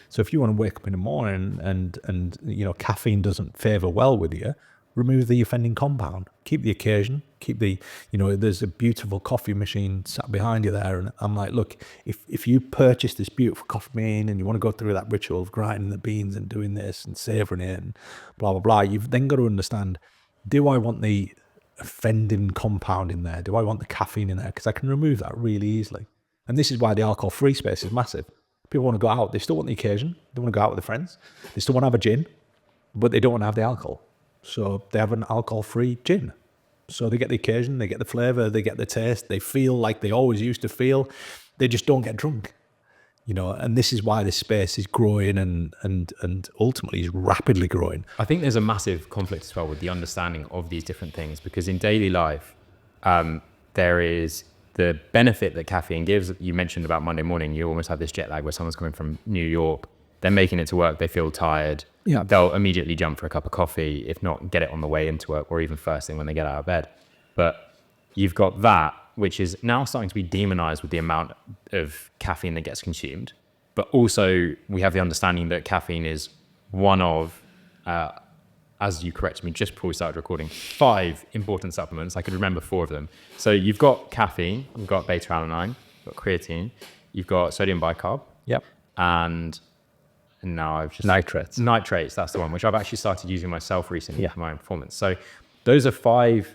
So if you want to wake up in the morning and caffeine doesn't favor well with you, remove the offending compound. Keep the occasion. Keep the, there's a beautiful coffee machine sat behind you there. And I'm like, look, if you purchase this beautiful coffee bean and you want to go through that ritual of grinding the beans and doing this and savoring it and blah, blah, blah, you've then got to understand, do I want the offending compound in there? Do I want the caffeine in there? Because I can remove that really easily. And this is why the alcohol-free space is massive. People want to go out. They still want the occasion. They want to go out with their friends. They still want to have a gin, but they don't want to have the alcohol. So they have an alcohol-free gin. So they get the occasion, they get the flavor, they get the taste. They feel like they always used to feel. They just don't get drunk. And this is why this space is growing and ultimately is rapidly growing. I think there's a massive conflict as well with the understanding of these different things, because in daily life, there is the benefit that caffeine gives. You mentioned about Monday morning, you almost have this jet lag where someone's coming from New York, they're making it to work, they feel tired. Yeah. They'll immediately jump for a cup of coffee, if not get it on the way into work or even first thing when they get out of bed. But you've got that, which is now starting to be demonized with the amount of caffeine that gets consumed. But also we have the understanding that caffeine is one of, as you corrected me just before we started recording, 5 important supplements. I could remember 4 of them. So you've got caffeine, you've got beta-alanine, you've got creatine, you've got sodium bicarb. Yep. And now I've just... Nitrates, that's the one, which I've actually started using myself recently for my own performance. So those are 5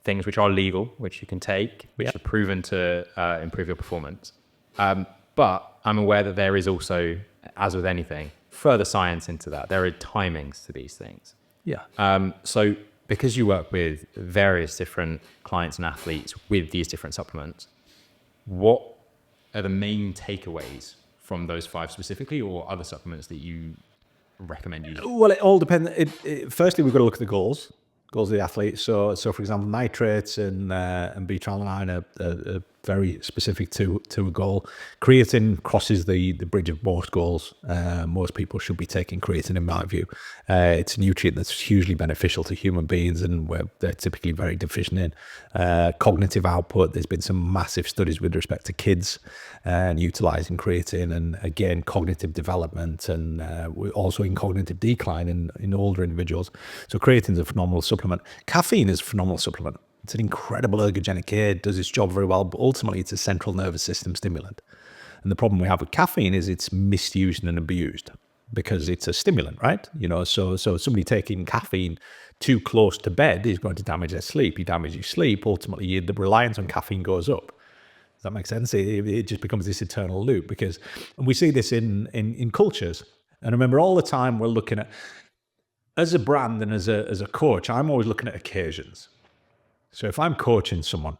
things which are legal, which you can take, which are proven to improve your performance. But I'm aware that there is also, as with anything, further science into that. There are timings to these things. Yeah. So because you work with various different clients and athletes with these different supplements, what are the main takeaways from those 5 specifically, or other supplements that you recommend using? Well, it all depends. Firstly, we've got to look at the goals of the athlete. So for example, nitrates and beta-alanine are very specific to a goal. Creatine crosses the bridge of most goals. Most people should be taking creatine, in my view. It's a nutrient that's hugely beneficial to human beings, and they're typically very deficient in. Cognitive output, there's been some massive studies with respect to kids and utilizing creatine, and again, cognitive development, and we're also in cognitive decline in older individuals. So creatine is a phenomenal supplement. Caffeine is a phenomenal supplement. It's an incredible ergogenic aid, does its job very well, but ultimately it's a central nervous system stimulant. And the problem we have with caffeine is it's misused and abused because it's a stimulant, right? So somebody taking caffeine too close to bed is going to damage their sleep. You damage your sleep, ultimately the reliance on caffeine goes up. Does that make sense? It just becomes this eternal loop, and we see this in cultures. And remember, all the time we're looking at, as a brand and as a coach, I'm always looking at occasions. So if I'm coaching someone,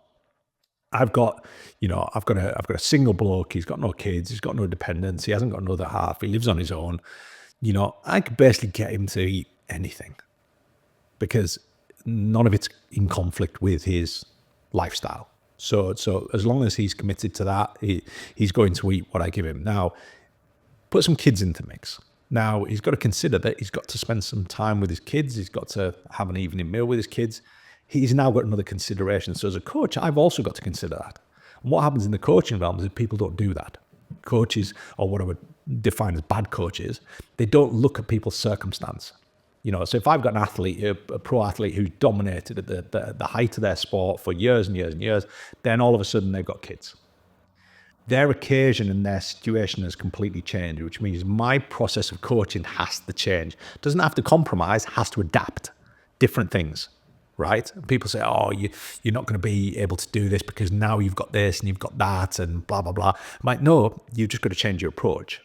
I've got a single bloke. He's got no kids. He's got no dependents. He hasn't got another half. He lives on his own. I could basically get him to eat anything because none of it's in conflict with his lifestyle. So as long as he's committed to that, he's going to eat what I give him. Now, put some kids into the mix. Now, he's got to consider that he's got to spend some time with his kids. He's got to have an evening meal with his kids. He's now got another consideration. So as a coach, I've also got to consider that. And what happens in the coaching realm is people don't do that. Coaches, or what I would define as bad coaches, they don't look at people's circumstance. So if I've got an athlete, a pro athlete who's dominated at the height of their sport for years and years and years, then all of a sudden they've got kids. Their occasion and their situation has completely changed, which means my process of coaching has to change. Doesn't have to compromise, has to adapt different things, right? And people say, oh, you're not going to be able to do this because now you've got this and you've got that and blah, blah, blah. I'm like, no, you've just got to change your approach.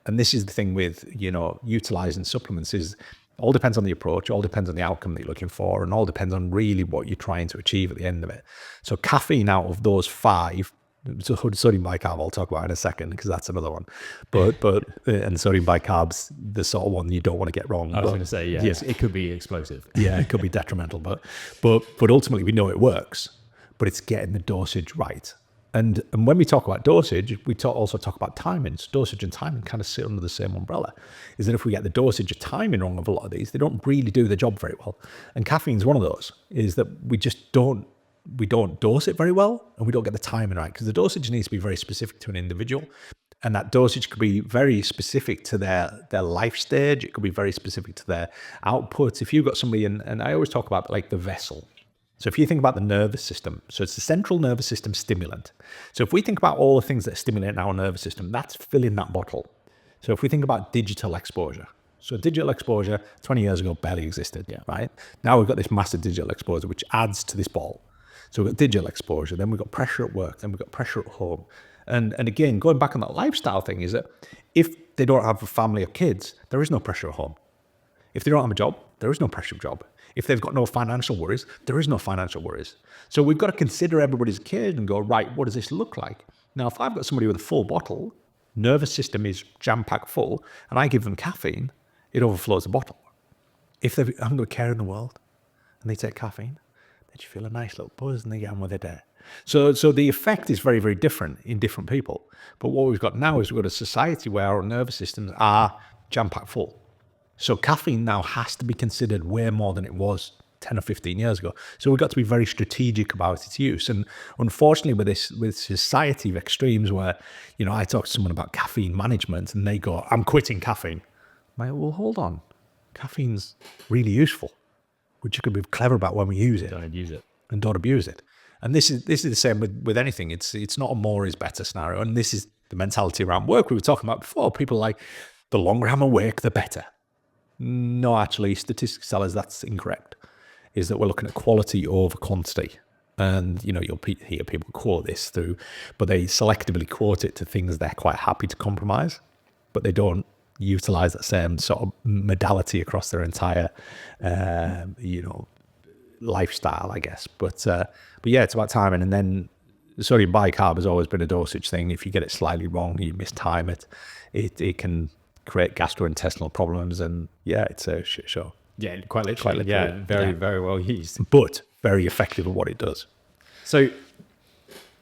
And this is the thing with, utilizing supplements is all depends on the approach, all depends on the outcome that you're looking for, and all depends on really what you're trying to achieve at the end of it. So caffeine out of those 5, so sodium bicarb I'll talk about in a second because that's another one. But and sodium bicarb's the sort of one you don't want to get wrong. I was going to say, yes, it could be explosive. Yeah, it could be detrimental, but ultimately we know it works. But it's getting the dosage right. And when we talk about dosage, we also talk about timing. So dosage and timing kind of sit under the same umbrella. Is that if we get the dosage or timing wrong of a lot of these, they don't really do the job very well. And caffeine's one of those. Is that we just don't dose it very well, and we don't get the timing right, because the dosage needs to be very specific to an individual, and that dosage could be very specific to their life stage. It could be very specific to their output. If you've got somebody, and I always talk about like the vessel. So if you think about the nervous system, so it's the central nervous system stimulant. So if we think about all the things that stimulate our nervous system, that's filling that bottle. So if we think about digital exposure, so digital exposure 20 years ago barely existed, right? Now we've got this massive digital exposure, which adds to this ball. So we've got digital exposure, then we've got pressure at work, then we've got pressure at home. And again, going back on that lifestyle thing is that if they don't have a family or kids, there is no pressure at home. If they don't have a job, there is no pressure at job. If they've got no financial worries, there is no financial worries. So we've got to consider everybody's kid and go, right, what does this look like? Now, if I've got somebody with a full bottle, nervous system is jam-packed full, and I give them caffeine, it overflows the bottle. If they haven't got a care in the world and they take caffeine, they just feel a nice little buzz and they get on with their day. So the effect is very, very different in different people. But what we've got now is we've got a society where our nervous systems are jam-packed full. So caffeine now has to be considered way more than it was 10 or 15 years ago. So we've got to be very strategic about its use. And unfortunately with society of extremes where, I talk to someone about caffeine management and they go, I'm quitting caffeine. I'm like, well, hold on. Caffeine's really useful. We just got to be clever about when we use it. Don't abuse it. And don't abuse it. And this is the same with anything. It's not a more is better scenario. And this is the mentality around work we were talking about before. People are like, the longer I'm awake, the better. No, actually, statistics tell us that's incorrect. Is that we're looking at quality over quantity. And, you'll hear people quote this through, but they selectively quote it to things they're quite happy to compromise, but they don't utilize that same sort of modality across their entire, lifestyle, I guess. But yeah, it's about timing. And then sodium bicarb has always been a dosage thing. If you get it slightly wrong, you mistime it, it can create gastrointestinal problems, and it's a shit show. Yeah, quite literally. Yeah, very well used. But very effective at what it does. So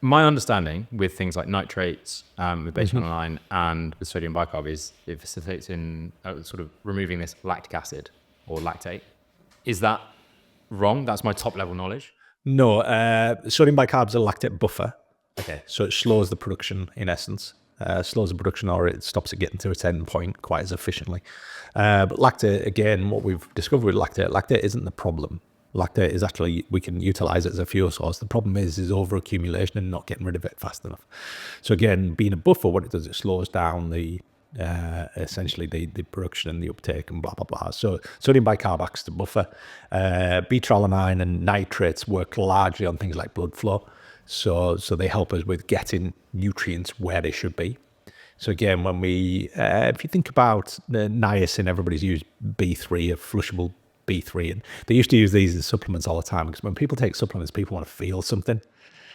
my understanding with things like nitrates, with beta-alanine and with sodium bicarb is it facilitates in sort of removing this lactic acid or lactate. Is that wrong? That's my top level knowledge. No, sodium bicarb is a lactate buffer. Okay, so it slows the production in essence. Slows the production, or it stops it getting to its end point quite as efficiently. But lactate, again, what we've discovered with lactate isn't the problem. Lactate is actually, we can utilize it as a fuel source. The problem is overaccumulation and not getting rid of it fast enough. So again, being a buffer, what it does, it slows down essentially the production and the uptake and blah, blah, blah. So sodium bicarb acts as a buffer. Beta-alanine and nitrates work largely on things like blood flow. So they help us with getting nutrients where they should be. So again, when we, if you think about the niacin, everybody's used B3, a flushable B3, and they used to use these as supplements all the time because when people take supplements, people want to feel something.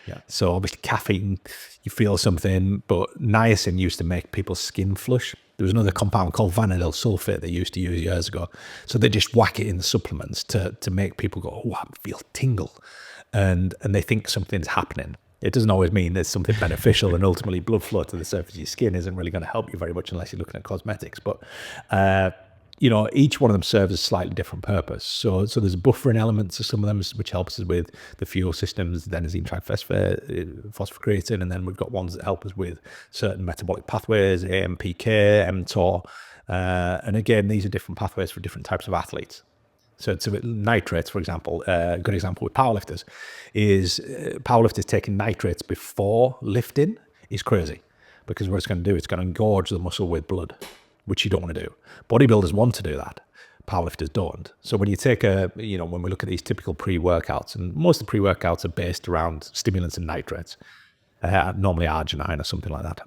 Yeah. So obviously caffeine, you feel something, but niacin used to make people's skin flush. There was another compound called vanadilyl sulfate they used to use years ago. So they just whack it in the supplements to make people go, oh, I feel tingle. And they think something's happening. It doesn't always mean there's something beneficial, and ultimately blood flow to the surface of your skin isn't really going to help you very much unless you're looking at cosmetics. But each one of them serves a slightly different purpose. So there's buffering elements to some of them, which helps us with the fuel systems, adenosine triphosphate, phosphocreatine, and then we've got ones that help us with certain metabolic pathways, AMPK, mTOR. And again, these are different pathways for different types of athletes. So nitrates, for example, a good example with powerlifters is powerlifters taking nitrates before lifting is crazy, because what it's going to do, it's going to engorge the muscle with blood, which you don't want to do. Bodybuilders want to do that. Powerlifters don't. So when you take when we look at these typical pre-workouts, and most of the pre-workouts are based around stimulants and nitrates, normally arginine or something like that.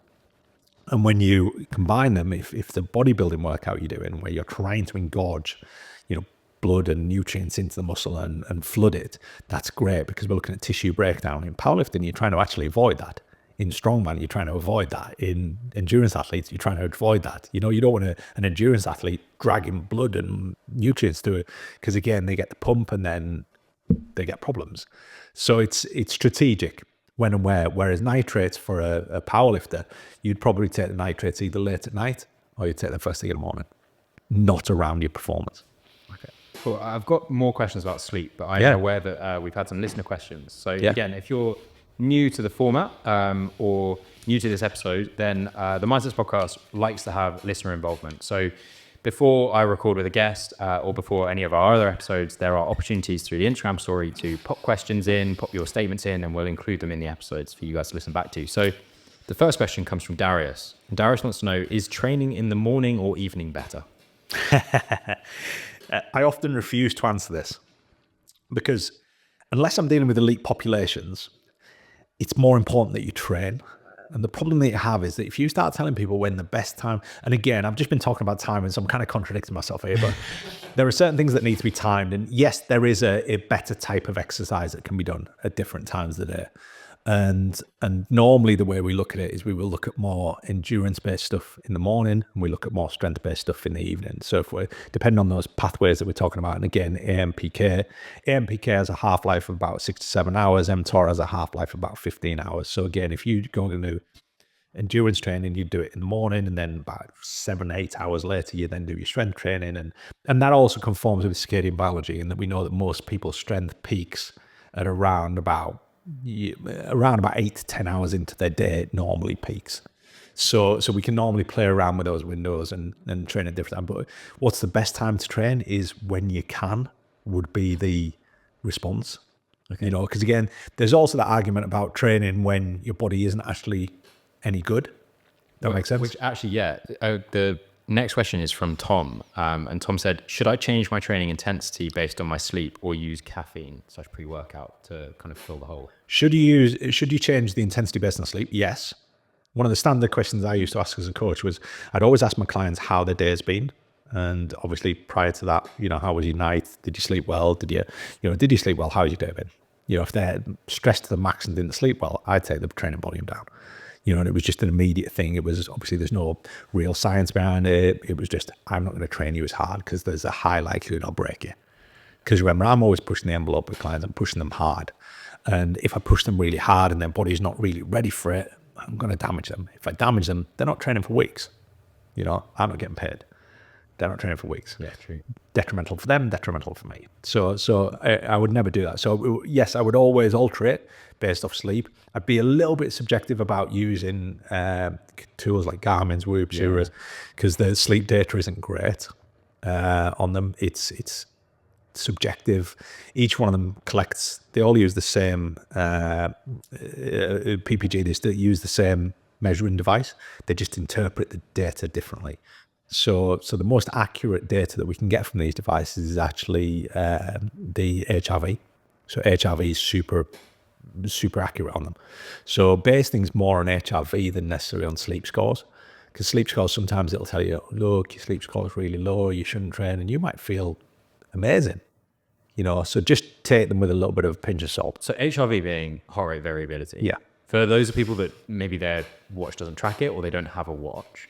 And when you combine them, if the bodybuilding workout you're doing, where you're trying to engorge, blood and nutrients into the muscle and flood it, that's great because we're looking at tissue breakdown. In powerlifting, you're trying to actually avoid that. In strongman, you're trying to avoid that. In endurance athletes, you're trying to avoid that. You don't want an endurance athlete dragging blood and nutrients to it, because again, they get the pump and then they get problems. So it's strategic when and where. Whereas nitrates for a powerlifter, you'd probably take the nitrates either late at night or you'd take them first thing in the morning, not around your performance. Okay. Cool. I've got more questions about sleep, but I'm aware that we've had some listener questions. So again, if you're new to the format or new to this episode, then the MindSets podcast likes to have listener involvement. So before I record with a guest or before any of our other episodes, there are opportunities through the Instagram story to pop questions in, pop your statements in, and we'll include them in the episodes for you guys to listen back to. So the first question comes from Darius. And Darius wants to know, is training in the morning or evening better? I often refuse to answer this because unless I'm dealing with elite populations, it's more important that you train. And the problem that you have is that if you start telling people when the best time, and again, I've just been talking about timing, so I'm kind of contradicting myself here, but there are certain things that need to be timed. And yes, there is a better type of exercise that can be done at different times of the day. And normally the way we look at it is we will look at more endurance-based stuff in the morning and we look at more strength-based stuff in the evening. So if we're depending on those pathways that we're talking about, and again, AMPK has a half-life of about 6 to 7 hours, mTOR has a half-life of about 15 hours. So again, if you go to do endurance training, you do it in the morning, and then about 7-8 hours later, you then do your strength training. And that also conforms with circadian biology, in that we know that most people's strength peaks at around about 8 to 10 hours into their day. It normally peaks. So we can normally play around with those windows and train at different times. But what's the best time to train is when you can, would be the response. Okay. Because again, there's also that argument about training when your body isn't actually any good. That makes sense? Which actually, the next question is from Tom. And Tom said, should I change my training intensity based on my sleep or use caffeine / pre-workout to kind of fill the hole? Should you change the intensity based on sleep? Yes. One of the standard questions I used to ask as a coach was, I'd always ask my clients how their day's been. And obviously prior to that, how was your night? Did you sleep well? Did you sleep well? How's your day been? If they're stressed to the max and didn't sleep well, I'd take the training volume down. And it was just an immediate thing. It was obviously there's no real science behind it. It was just, I'm not going to train you as hard because there's a high likelihood I'll break you. Because remember, I'm always pushing the envelope with clients. I'm pushing them hard. And if I push them really hard and their body's not really ready for it, I'm going to damage them. If I damage them, they're not training for weeks. I'm not getting paid. They're not training for weeks. Yeah, true. Detrimental for them, detrimental for me. So I would never do that. So yes, I would always alter it based off sleep. I'd be a little bit subjective about using tools like Garmin's, Whoop's, Oura's, because the sleep data isn't great on them. It's subjective. Each one of them collects, they all use the same PPG, they still use the same measuring device. They just interpret the data differently. So the most accurate data that we can get from these devices is actually the HRV. So HRV is super accurate on them. So base things more on HRV than necessarily on sleep scores, Because sleep scores, sometimes it'll tell you, look, your sleep score is really low, you shouldn't train, and you might feel amazing. So just take them with a little bit of a pinch of salt. So HRV being heart rate variability. Yeah. For those people that maybe their watch doesn't track it or they don't have a watch,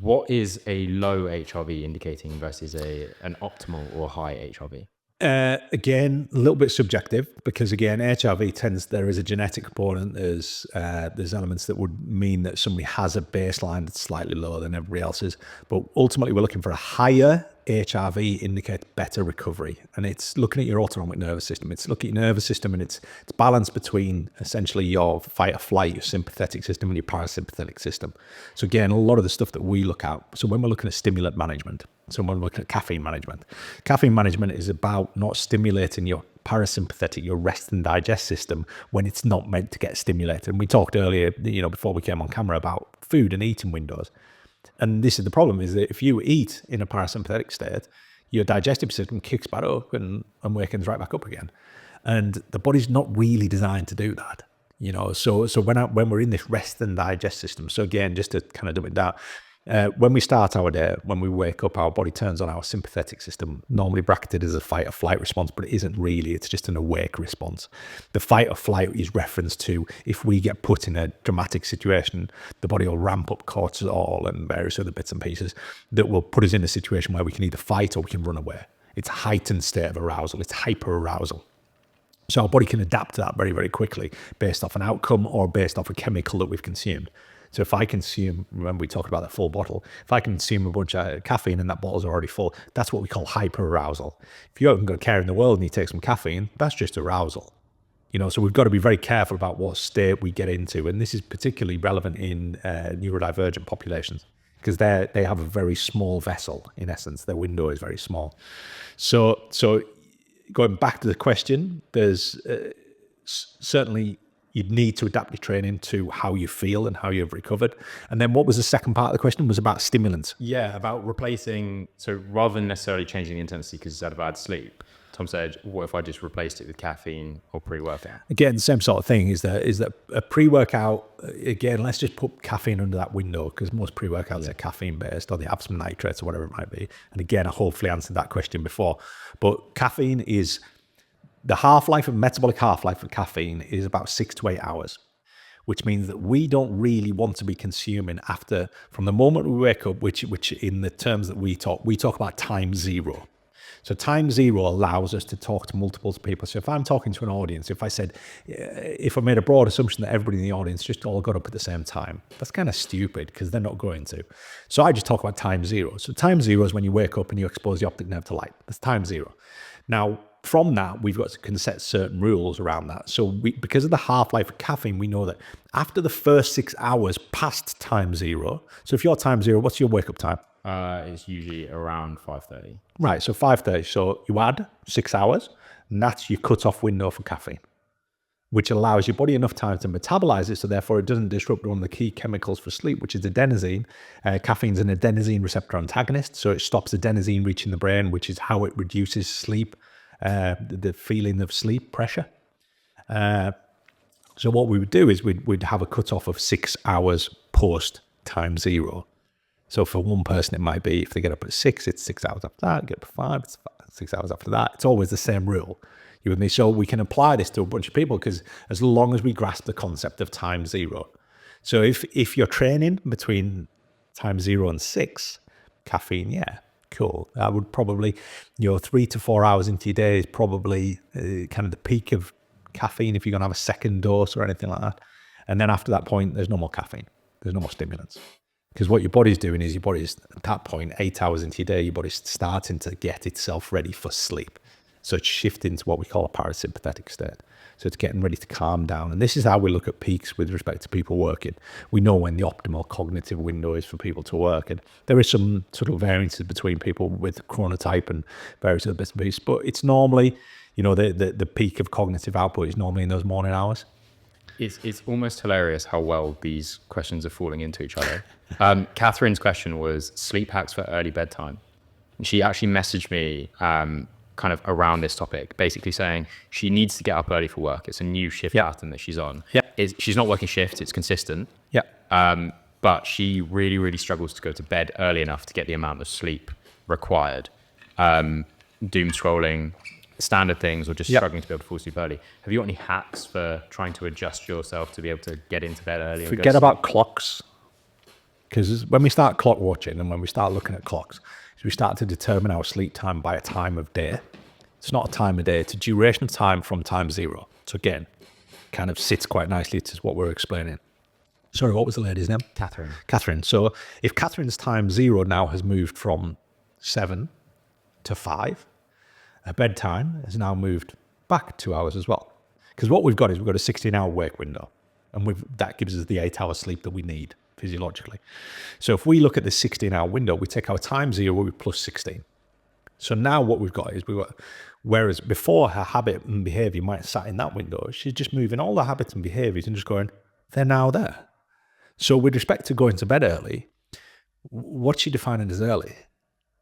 what is a low HRV indicating versus an optimal or high HRV? Again, a little bit subjective, because again, HRV there is a genetic component. There's elements that would mean that somebody has a baseline that's slightly lower than everybody else's, but ultimately we're looking for a higher HRV indicates better recovery. And it's looking at your autonomic nervous system. It's looking at your nervous system, and it's balance between essentially your fight or flight, your sympathetic system, and your parasympathetic system. So again, a lot of the stuff that we look at, so when we're looking at stimulant management, so when we're looking at caffeine management is about not stimulating your parasympathetic, your rest and digest system when it's not meant to get stimulated. And we talked earlier, before we came on camera, about food and eating windows. And this is the problem, is that if you eat in a parasympathetic state, your digestive system kicks back up and wakens right back up again. And the body's not really designed to do that. So when we're in this rest and digest system, so again, just to kind of dumb it down, when we start our day, when we wake up, our body turns on our sympathetic system, normally bracketed as a fight or flight response, but it isn't really. It's just an awake response. The fight or flight is reference to if we get put in a dramatic situation, the body will ramp up cortisol and various other bits and pieces that will put us in a situation where we can either fight or we can run away. It's a heightened state of arousal. It's hyper-arousal. So our body can adapt to that very, very quickly based off an outcome or based off a chemical that we've consumed. So if I consume, remember we talked about that full bottle, if I consume a bunch of caffeine and that bottle's already full, that's what we call hyperarousal. If you haven't got a care in the world and you take some caffeine, that's just arousal. So we've got to be very careful about what state we get into. And this is particularly relevant in neurodivergent populations, because they have a very small vessel, in essence. Their window is very small. So going back to the question, there's certainly you'd need to adapt your training to how you feel and how you've recovered. And then what was the second part of the question? Was about stimulants. Yeah, about replacing. So rather than necessarily changing the intensity because you had a bad sleep, Tom said, what if I just replaced it with caffeine or pre-workout? Again, same sort of thing is that a pre-workout, again, let's just put caffeine under that window, because most pre-workouts are caffeine based, or they have some nitrates or whatever it might be. And again, I hopefully answered that question before. But caffeine is, the metabolic half-life of caffeine is about 6 to 8 hours, which means that we don't really want to be consuming from the moment we wake up, which in the terms that we talk about time zero. So time zero allows us to talk to multiple people. So if I'm talking to an audience, if I made a broad assumption that everybody in the audience just all got up at the same time, that's kind of stupid, because they're not going to. So I just talk about time zero. So time zero is when you wake up and you expose the optic nerve to light. That's time zero. Now, from that, we've got to set certain rules around that. So because of the half-life of caffeine, we know that after the first 6 hours past time zero, so if you're time zero, what's your wake-up time? It's usually around 5:30. Right, so 5:30. So you add 6 hours, and that's your cut-off window for caffeine, which allows your body enough time to metabolize it, so therefore it doesn't disrupt one of the key chemicals for sleep, which is adenosine. Caffeine's an adenosine receptor antagonist, so it stops adenosine reaching the brain, which is how it reduces sleep, the feeling of sleep pressure. So what we would do is we'd have a cutoff of 6 hours post time zero. So for one person, it might be if they get up at 6, it's 6 hours after that. Get up at 5, it's 6 hours after that. It's always the same rule. You with me? So we can apply this to a bunch of people, because as long as we grasp the concept of time zero. So if you're training between time 0 and 6, caffeine, yeah, cool. I would probably, 3 to 4 hours into your day is probably kind of the peak of caffeine if you're going to have a second dose or anything like that. And then after that point, there's no more caffeine. There's no more stimulants. Because what your body's doing is at that point, 8 hours into your day, your body's starting to get itself ready for sleep. So it's shifting to what we call a parasympathetic state. So it's getting ready to calm down. And this is how we look at peaks with respect to people working. We know when the optimal cognitive window is for people to work. And there is some sort of variances between people with chronotype and various other bits and pieces. But it's normally, the peak of cognitive output is normally in those morning hours. It's almost hilarious how well these questions are falling into each other. Catherine's question was sleep hacks for early bedtime. And she actually messaged me kind of around this topic, basically saying she needs to get up early for work. It's a new shift pattern that she's on. Yeah. She's not working shifts, it's consistent. Yeah. but she really, really struggles to go to bed early enough to get the amount of sleep required. Doom scrolling, standard things, or just struggling to be able to fall asleep early. Have you got any hacks for trying to adjust yourself to be able to get into bed early? Forget about clocks. Because when we start clock watching and when we start looking at clocks, we start to determine our sleep time by a time of day. It's not a time of day, it's a duration of time from time zero. So again, kind of sits quite nicely to what we're explaining. Sorry, what was the lady's name? Catherine. So if Catherine's time zero now has moved from 7 to 5, her bedtime has now moved back 2 hours as well. Because what we've got is we've got a 16-hour wake window, and that gives us the 8-hour sleep that we need physiologically. So if we look at the 16-hour window, we take our time zero with plus 16. So now what we've got is whereas before her habit and behavior might have sat in that window, she's just moving all the habits and behaviors and just going, they're now there. So with respect to going to bed early, what's she defining as early?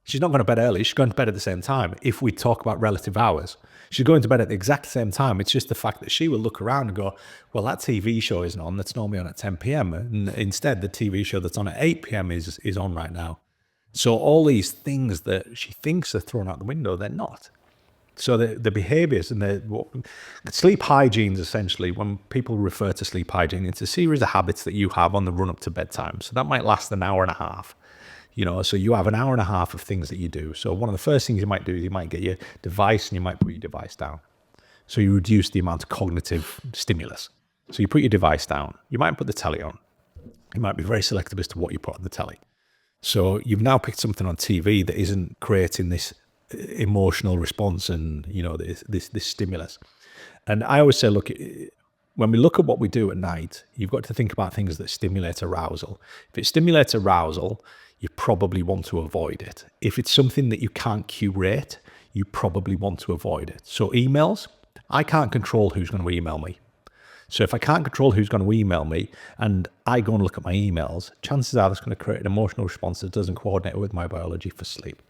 She's not going to bed early. She's going to bed at the same time. If we talk about relative hours, she's going to bed at the exact same time. It's just the fact that she will look around and go, well, that TV show isn't on. That's normally on at 10 p.m. And instead, the TV show that's on at 8 p.m. is on right now. So all these things that she thinks are thrown out the window, they're not. So the behaviors and sleep hygiene is essentially, when people refer to sleep hygiene, it's a series of habits that you have on the run up to bedtime. So that might last an hour and a half. So you have an hour and a half of things that you do. So one of the first things you might do is you might get your device and you might put your device down. So you reduce the amount of cognitive stimulus. So you put your device down. You might put the telly on. You might be very selective as to what you put on the telly. So you've now picked something on TV that isn't creating this emotional response and, this stimulus. And I always say, look, when we look at what we do at night, you've got to think about things that stimulate arousal. If it stimulates arousal, you probably want to avoid it. If it's something that you can't curate, you probably want to avoid it. So emails, I can't control who's going to email me. So if I can't control who's going to email me and I go and look at my emails, chances are that's going to create an emotional response that doesn't coordinate with my biology for sleep.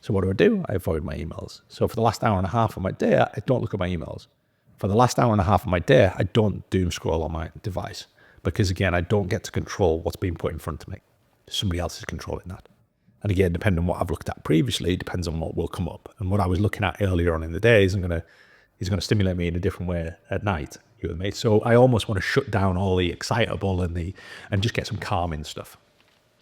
So what do? I avoid my emails. So for the last hour and a half of my day, I don't look at my emails. For the last hour and a half of my day, I don't doom scroll on my device. Because again, I don't get to control what's being put in front of me. Somebody else is controlling that. And again, depending on what I've looked at previously, depends on what will come up. And what I was looking at earlier on in the day is going to stimulate me in a different way at night. You with me? So I almost want to shut down all the excitable and just get some calming stuff.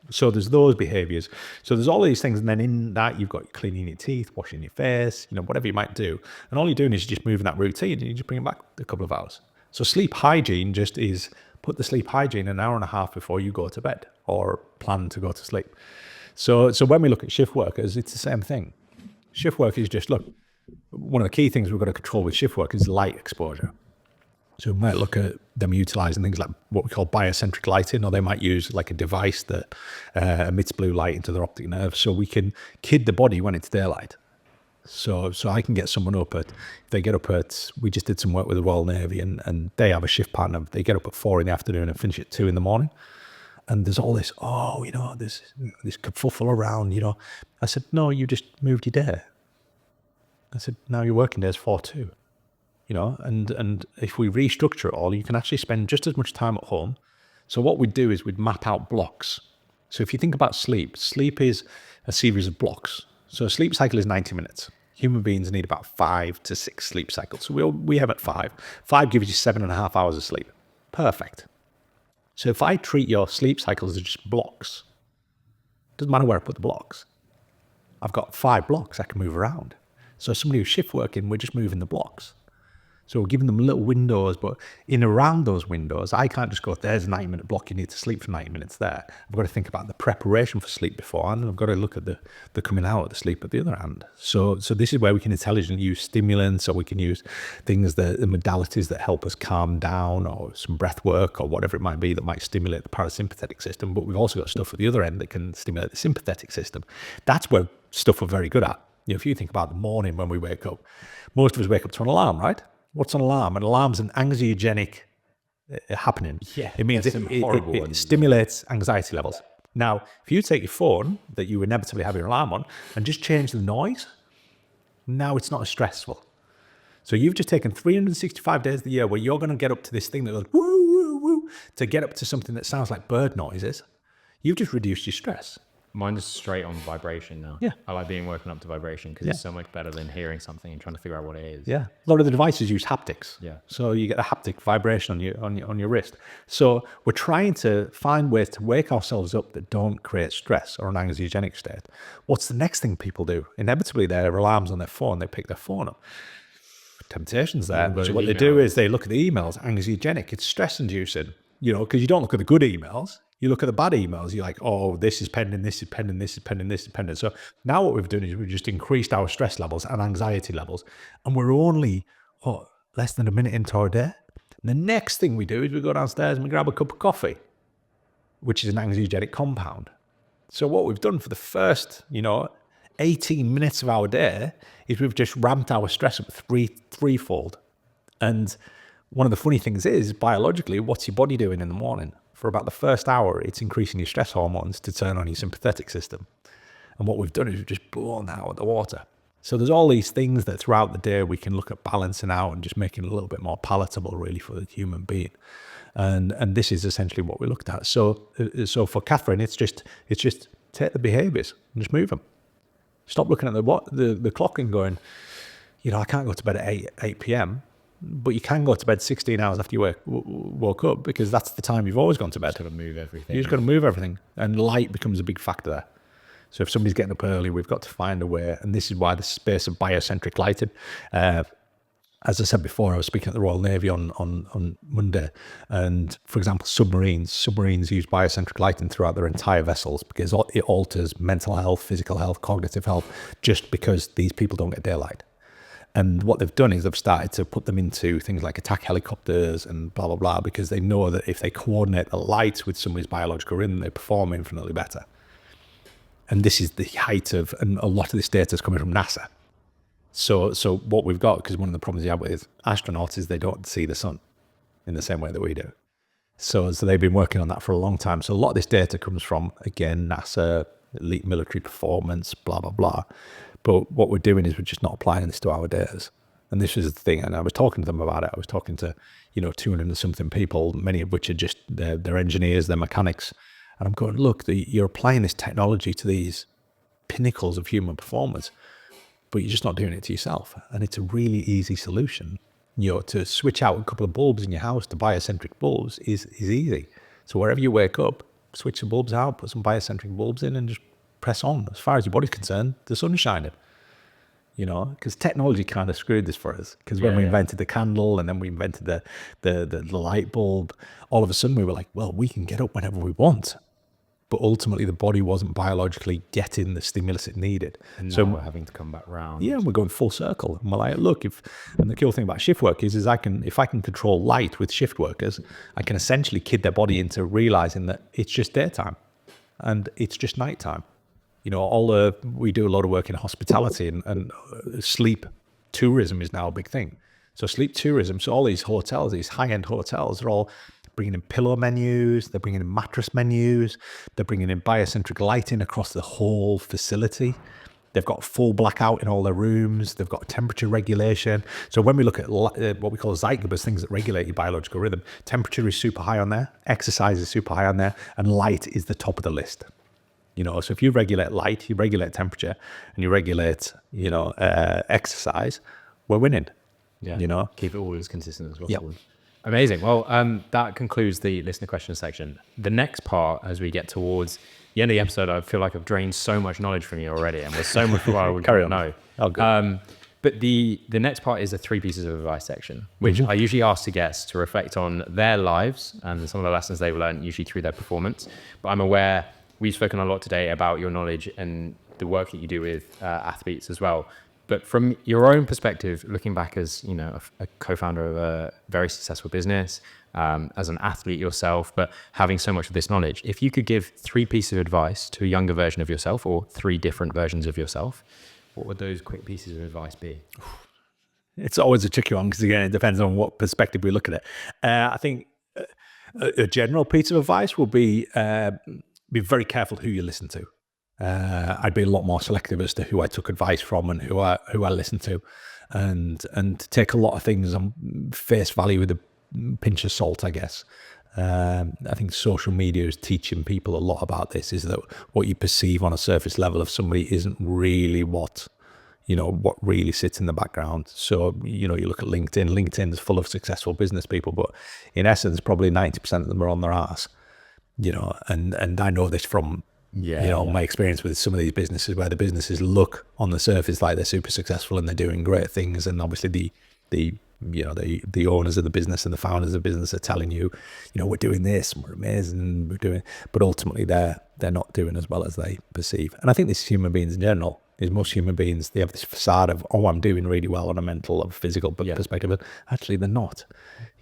So there's those behaviors. So there's all these things, and then in that you've got cleaning your teeth, washing your face, whatever you might do. And all you're doing is just moving that routine, and you just bring it back a couple of hours. So sleep hygiene just is put the sleep hygiene an hour and a half before you go to bed or plan to go to sleep. So when we look at shift workers, it's the same thing. Shift work is just, look, one of the key things we've got to control with shift work is light exposure. So we might look at them utilizing things like what we call biocentric lighting, or they might use like a device that emits blue light into their optic nerve, so we can kid the body when it's daylight. So I can get someone up if they get up we just did some work with the Royal Navy, and they have a shift pattern of they get up at 4 in the afternoon and finish at 2 in the morning. And there's all this, this kerfuffle around, I said, no, you just moved your day. I said, now your working day is 4-2. And if we restructure it all, you can actually spend just as much time at home. So what we'd do is we'd map out blocks. So if you think about sleep is a series of blocks. So a sleep cycle is 90 minutes. Human beings need about 5 to 6 sleep cycles. So we have at 5. 5 gives you 7.5 hours of sleep. Perfect. So if I treat your sleep cycles as just blocks, doesn't matter where I put the blocks. I've got 5 blocks I can move around. So somebody who's shift working, we're just moving the blocks. So we're giving them little windows, but in around those windows, I can't just go, there's a 90-minute block, you need to sleep for 90 minutes there. I've got to think about the preparation for sleep beforehand, and I've got to look at the coming out of the sleep at the other hand. So this is where we can intelligently use stimulants, or we can use things, the modalities that help us calm down, or some breath work, or whatever it might be that might stimulate the parasympathetic system. But we've also got stuff at the other end that can stimulate the sympathetic system. That's where stuff we're very good at. If you think about the morning when we wake up, most of us wake up to an alarm, right? What's an alarm? An alarm's an anxiogenic happening. Yeah, it means it stimulates anxiety levels. Now, if you take your phone that you inevitably have your alarm on and just change the noise, now it's not as stressful. So you've just taken 365 days of the year where you're going to get up to this thing that goes woo, woo, woo, to get up to something that sounds like bird noises. you've just reduced your stress. Mine is straight on vibration now. Yeah. I like being woken up to vibration because it's so much better than hearing something and trying to figure out what it is. Yeah, a lot of the devices use haptics. Yeah. So you get a haptic vibration on your wrist. So we're trying to find ways to wake ourselves up that don't create stress or an anxiogenic state. What's the next thing people do? Inevitably, their alarms on their phone. They pick their phone up. Temptation's there. So what they do is they look at the emails. Anxiogenic. It's stress inducing. Because you don't look at the good emails. You look at the bad emails, you're like, oh, this is pending, this is pending, this is pending, this is pending. So now what we've done is we've just increased our stress levels and anxiety levels. And we're only, less than a minute into our day. And the next thing we do is we go downstairs and we grab a cup of coffee, which is an anxiogenic compound. So what we've done for the first, 18 minutes of our day is we've just ramped our stress up threefold. And one of the funny things is, biologically, what's your body doing in the morning? For about the first hour, it's increasing your stress hormones to turn on your sympathetic system. And what we've done is we've just blown that out of the water. So there's all these things that throughout the day we can look at balancing out and just making it a little bit more palatable, really, for the human being. And this is essentially what we looked at. So for Catherine, it's just take the behaviours and just move them. Stop looking at the clock and going, I can't go to bed at 8 p.m. But you can go to bed 16 hours after you woke up, because that's the time you've always gone to bed. Just got to move everything. You just got to move everything. And light becomes a big factor there. So if somebody's getting up early, we've got to find a way. And this is why the space of biocentric lighting. As I said before, I was speaking at the Royal Navy on Monday. And for example, submarines use biocentric lighting throughout their entire vessels because it alters mental health, physical health, cognitive health, just because these people don't get daylight. And what they've done is they've started to put them into things like attack helicopters and blah, blah, blah, because they know that if they coordinate the lights with somebody's biological rhythm, they perform infinitely better. And this is the height of, and a lot of this data is coming from NASA. So what we've got, because one of the problems you have with astronauts is they don't see the sun in the same way that we do. So they've been working on that for a long time. So a lot of this data comes from, again, NASA, elite military performance, blah, blah, blah. But what we're doing is we're just not applying this to our days. And this is the thing. And I was talking to them about it. I was talking to, 200 and something people, many of which are just, they're engineers, they're mechanics. And I'm going, look, you're applying this technology to these pinnacles of human performance, but you're just not doing it to yourself. And it's a really easy solution. To switch out a couple of bulbs in your house to biocentric bulbs is easy. So wherever you wake up, switch the bulbs out, put some biocentric bulbs in, and just press on. As far as your body's concerned, the sun's shining. Because technology kind of screwed this for us. Because when we invented the candle and then we invented the light bulb, all of a sudden we were like, well, we can get up whenever we want. But ultimately the body wasn't biologically getting the stimulus it needed. And so we're having to come back round. Yeah, we're going full circle. And we're like, look, and the cool thing about shift work is if I can control light with shift workers, I can essentially kid their body into realizing that it's just daytime and it's just nighttime. We do a lot of work in hospitality and sleep tourism is now a big thing. So sleep tourism, so all these hotels, these high-end hotels, they're all bringing in pillow menus, they're bringing in mattress menus, they're bringing in biocentric lighting across the whole facility. They've got full blackout in all their rooms. They've got temperature regulation. So when we look at what we call zeitgebers, things that regulate your biological rhythm, temperature is super high on there, exercise is super high on there, and light is the top of the list. So if you regulate light, you regulate temperature, and you regulate, exercise, we're winning. Yeah. Keep it all as consistent as possible. Yep. Amazing. Well, that concludes the listener question section. The next part, as we get towards the end of the episode, I feel like I've drained so much knowledge from you already, and there's so much more I would Carry on. know. Oh, good. But the next part is the 3 pieces of advice section, which I usually ask the guests to reflect on their lives and some of the lessons they've learned, usually through their performance. But I'm aware we've spoken a lot today about your knowledge and the work that you do with athletes as well. But from your own perspective, looking back as a co-founder of a very successful business, as an athlete yourself, but having so much of this knowledge, if you could give 3 pieces of advice to a younger version of yourself or 3 different versions of yourself, what would those quick pieces of advice be? It's always a tricky one because, again, it depends on what perspective we look at it. I think a general piece of advice will be very careful who you listen to. I'd be a lot more selective as to who I took advice from and who I listened to, and take a lot of things on face value with a pinch of salt, I guess. I think social media is teaching people a lot about this, is that what you perceive on a surface level of somebody isn't really what really sits in the background. So, you look at LinkedIn. LinkedIn is full of successful business people, but in essence, probably 90% of them are on their ass, and I know this from, my experience with some of these businesses, where the businesses look on the surface like they're super successful and they're doing great things. And obviously the owners of the business and the founders of the business are telling you, we're doing this and we're amazing and we're doing, but ultimately they're not doing as well as they perceive. And I think this is human beings in general. Is most human beings, they have this facade of, I'm doing really well on a mental or physical perspective, but actually they're not,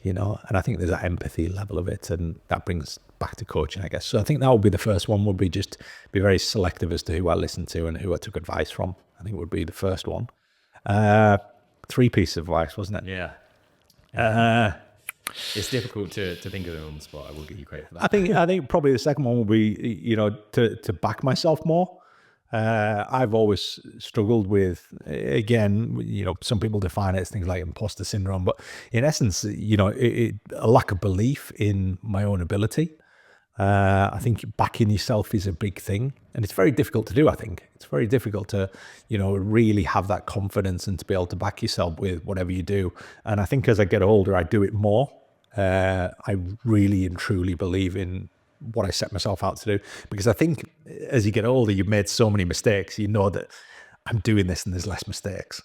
and I think there's that empathy level of it, and that brings back to coaching, I guess. So I think that would be the first one, would be just be very selective as to who I listened to and who I took advice from. I think would be the first one. 3 pieces of advice, wasn't it? Yeah. It's difficult to think of them on the spot. I will give you credit for that. I think probably the second one will be, to back myself more. I've always struggled with, again, some people define it as things like imposter syndrome, but in essence, a lack of belief in my own ability. I think backing yourself is a big thing, and it's very difficult to do. I think it's very difficult to, really have that confidence and to be able to back yourself with whatever you do. And I think as I get older, I do it more. I really and truly believe in what I set myself out to do, because I think as you get older, you've made so many mistakes, that I'm doing this and there's less mistakes.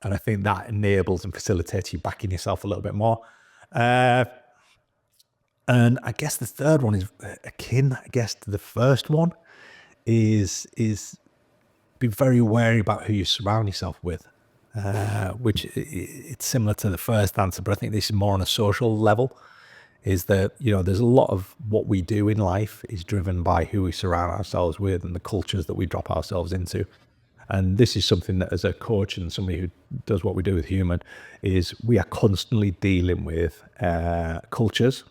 And I think that enables and facilitates you backing yourself a little bit more. And I guess the third one is akin, to the first one, is be very wary about who you surround yourself with, which it's similar to the first answer, but I think this is more on a social level. Is that, there's a lot of what we do in life is driven by who we surround ourselves with and the cultures that we drop ourselves into. And this is something that, as a coach and somebody who does what we do with human, is we are constantly dealing with cultures.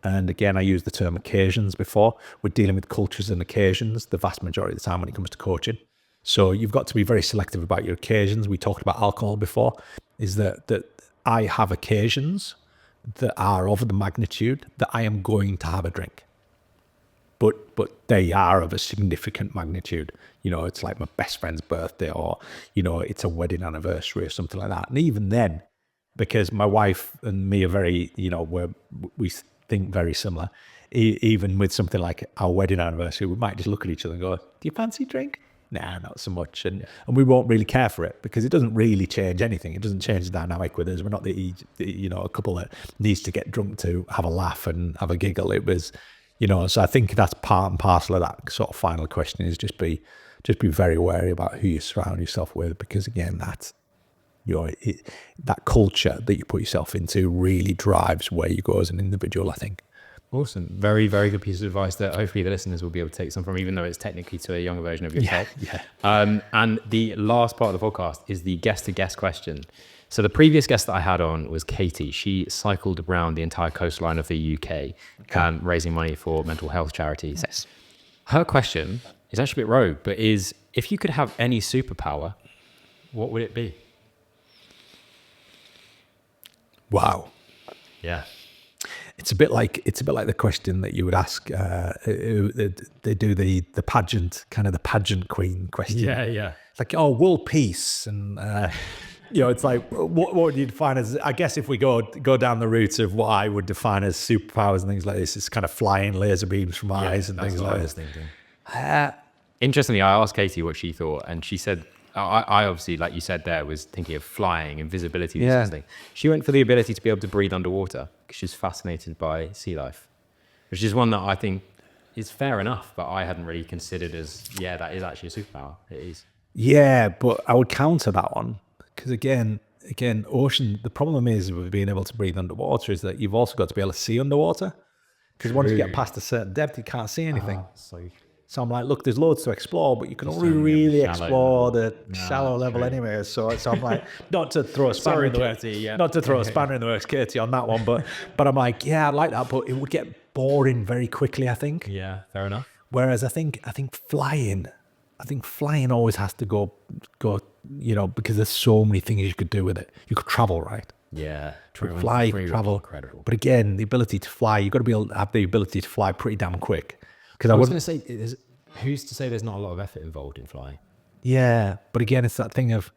And again, I used the term occasions before. We're dealing with cultures and occasions the vast majority of the time when it comes to coaching. So you've got to be very selective about your occasions. We talked about alcohol before, is that I have occasions that are of the magnitude that I am going to have a drink. But they are of a significant magnitude. It's like my best friend's birthday, or, it's a wedding anniversary or something like that. And even then, because my wife and me are very, we think very similar, even with something like our wedding anniversary, we might just look at each other and go, do you fancy a drink? Nah, not so much. And we won't really care for it, because it doesn't really change anything. It doesn't change the dynamic with us. We're not a couple that needs to get drunk to have a laugh and have a giggle. It was, so I think that's part and parcel of that sort of final question, is just be very wary about who you surround yourself with, because again, that's, that culture that you put yourself into really drives where you go as an individual, I think. Awesome. Very, very good piece of advice that hopefully the listeners will be able to take some from, even though it's technically to a younger version of yourself. Yeah. And the last part of the podcast is the guest-to-guest question. So the previous guest that I had on was Katie. She cycled around the entire coastline of the UK, raising money for mental health charities. Yes. Her question is actually a bit rogue, but is, if you could have any superpower, what would it be? Wow. Yeah. It's a bit like the question that you would ask. They do the pageant, kind of the pageant queen question. Yeah. It's like, world peace, and it's like, what would you define as? I guess if we go down the route of what I would define as superpowers and things like this, it's kind of flying laser beams from eyes and things like this. Interestingly, I asked Katie what she thought, and she said, I obviously, like you said there, was thinking of flying and visibility. Yeah. She went for the ability to be able to breathe underwater, because she's fascinated by sea life, which is one that I think is fair enough, but I hadn't really considered as, that is actually a superpower. It is. Yeah, but I would counter that one, because again, ocean, the problem is with being able to breathe underwater is that you've also got to be able to see underwater, because once you get past a certain depth, you can't see anything. So I'm like, look, there's loads to explore, but you can only really explore the shallow level anyway. So I'm like, not to throw a spanner in the works, Katie, on that one, but I'm like, yeah, I like that, but it would get boring very quickly, I think. Yeah, fair enough. Whereas I think flying always has to go, because there's so many things you could do with it. You could travel, right? Yeah. Fly, Free travel. incredible. But again, the ability to fly, you've got to be able to have the ability to fly pretty damn quick. Because I was going to say, who's to say there's not a lot of effort involved in flying? yeah, but again, it's that thing of,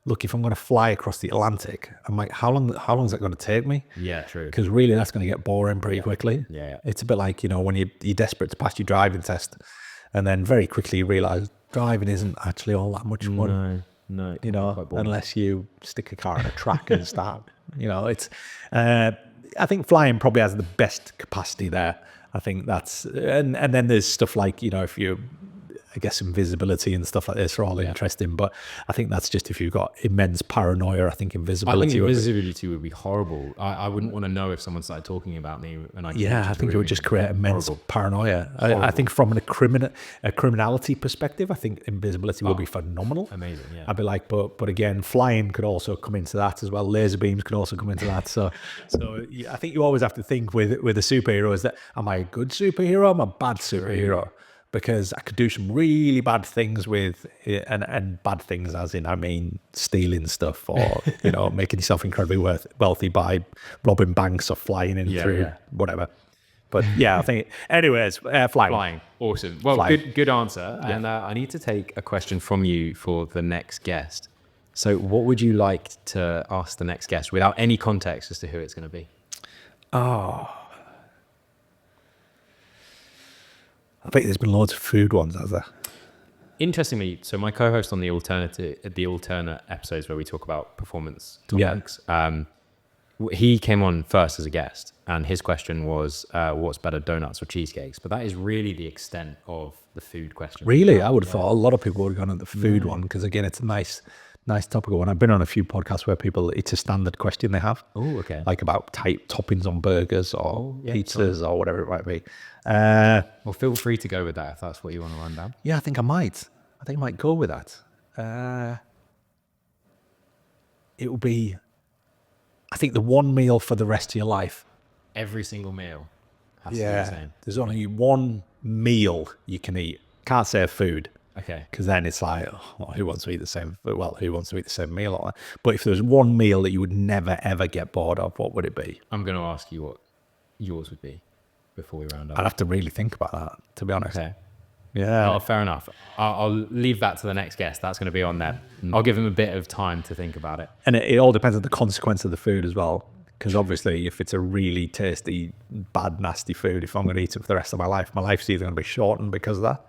look, if I'm going to fly across the Atlantic, I'm like, how long is that going to take me? Yeah, true. Because really, that's going to get boring pretty quickly. Yeah. It's a bit like, when you're desperate to pass your driving test, and then very quickly you realise driving isn't actually all that much fun. No. Unless you stick a car in a track and start. It's. I think flying probably has the best capacity there. I think that's, and then there's stuff like, if you, I guess, invisibility and stuff like this are all interesting, but I think that's just if you've got immense paranoia. I think invisibility would be horrible. I wouldn't want to know if someone started talking about me and I I think it would just create immense paranoia. I think from a criminality perspective, I think invisibility would be phenomenal. Amazing, yeah. I'd be like, but again, flying could also come into that as well. Laser beams could also come into that. So I think you always have to think with a superhero is that, am I a good superhero? Am I a bad superhero? Because I could do some really bad things with, and bad things as in, I mean, stealing stuff or, making yourself incredibly wealthy by robbing banks or flying in through whatever. But yeah, I think, anyways, flying. Flying. Awesome. Well, good answer. Yeah. And I need to take a question from you for the next guest. So what would you like to ask the next guest without any context as to who it's going to be? I think there's been loads of food ones, has there? Interestingly, so my co-host on the alternate episodes where we talk about performance topics, he came on first as a guest, and his question was, what's better, donuts or cheesecakes? But that is really the extent of the food question. Really? I would have thought a lot of people would have gone at the food one, because again, it's a nice topical one. I've been on a few podcasts where it's a standard question they have. Oh, okay. Like about type toppings on burgers or pizzas or whatever it might be. Well, feel free to go with that if that's what you want to run down. Yeah, I think I might go with that. It will be, I think, the one meal for the rest of your life. Every single meal has to be the same. There's only one meal you can eat. Can't say food. Okay. Because then it's like, who wants to eat the same? Well, who wants to eat the same meal? But if there's one meal that you would never ever get bored of, what would it be? I'm going to ask you what yours would be before we round up. I'd have to really think about that, to be honest. Okay. Yeah. Oh, fair enough. I'll leave that to the next guest. That's going to be on them. I'll give him a bit of time to think about it. And it all depends on the consequence of the food as well. Because obviously, if it's a really tasty, bad, nasty food, if I'm going to eat it for the rest of my life's either going to be shortened because of that.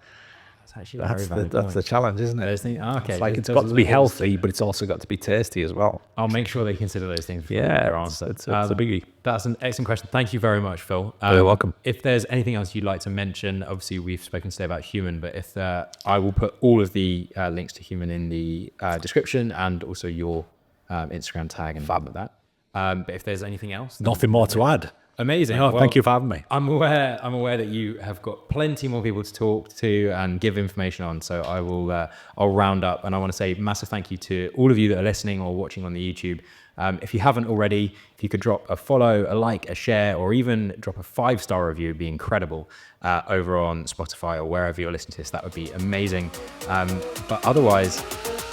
That's the challenge, isn't it? Okay. It's like it's got to be healthy, but it's also got to be tasty as well. I'll make sure they consider those things before their answer. It's a biggie. That's an excellent question. Thank you very much, Phil. You're welcome. If there's anything else you'd like to mention, obviously we've spoken today about Human, but if I will put all of the links to Human in the description and also your Instagram tag and fab with that. But if there's anything else, nothing more to add. Amazing. No, thank you for having me. I'm aware that you have got plenty more people to talk to and give information on. So I'll round up, and I want to say massive thank you to all of you that are listening or watching on the YouTube. If you haven't already, if you could drop a follow, a like, a share, or even drop a 5-star review, it'd be incredible over on Spotify or wherever you're listening to this. That would be amazing. But otherwise,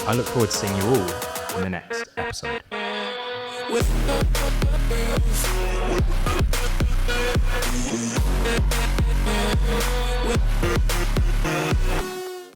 I look forward to seeing you all in the next episode.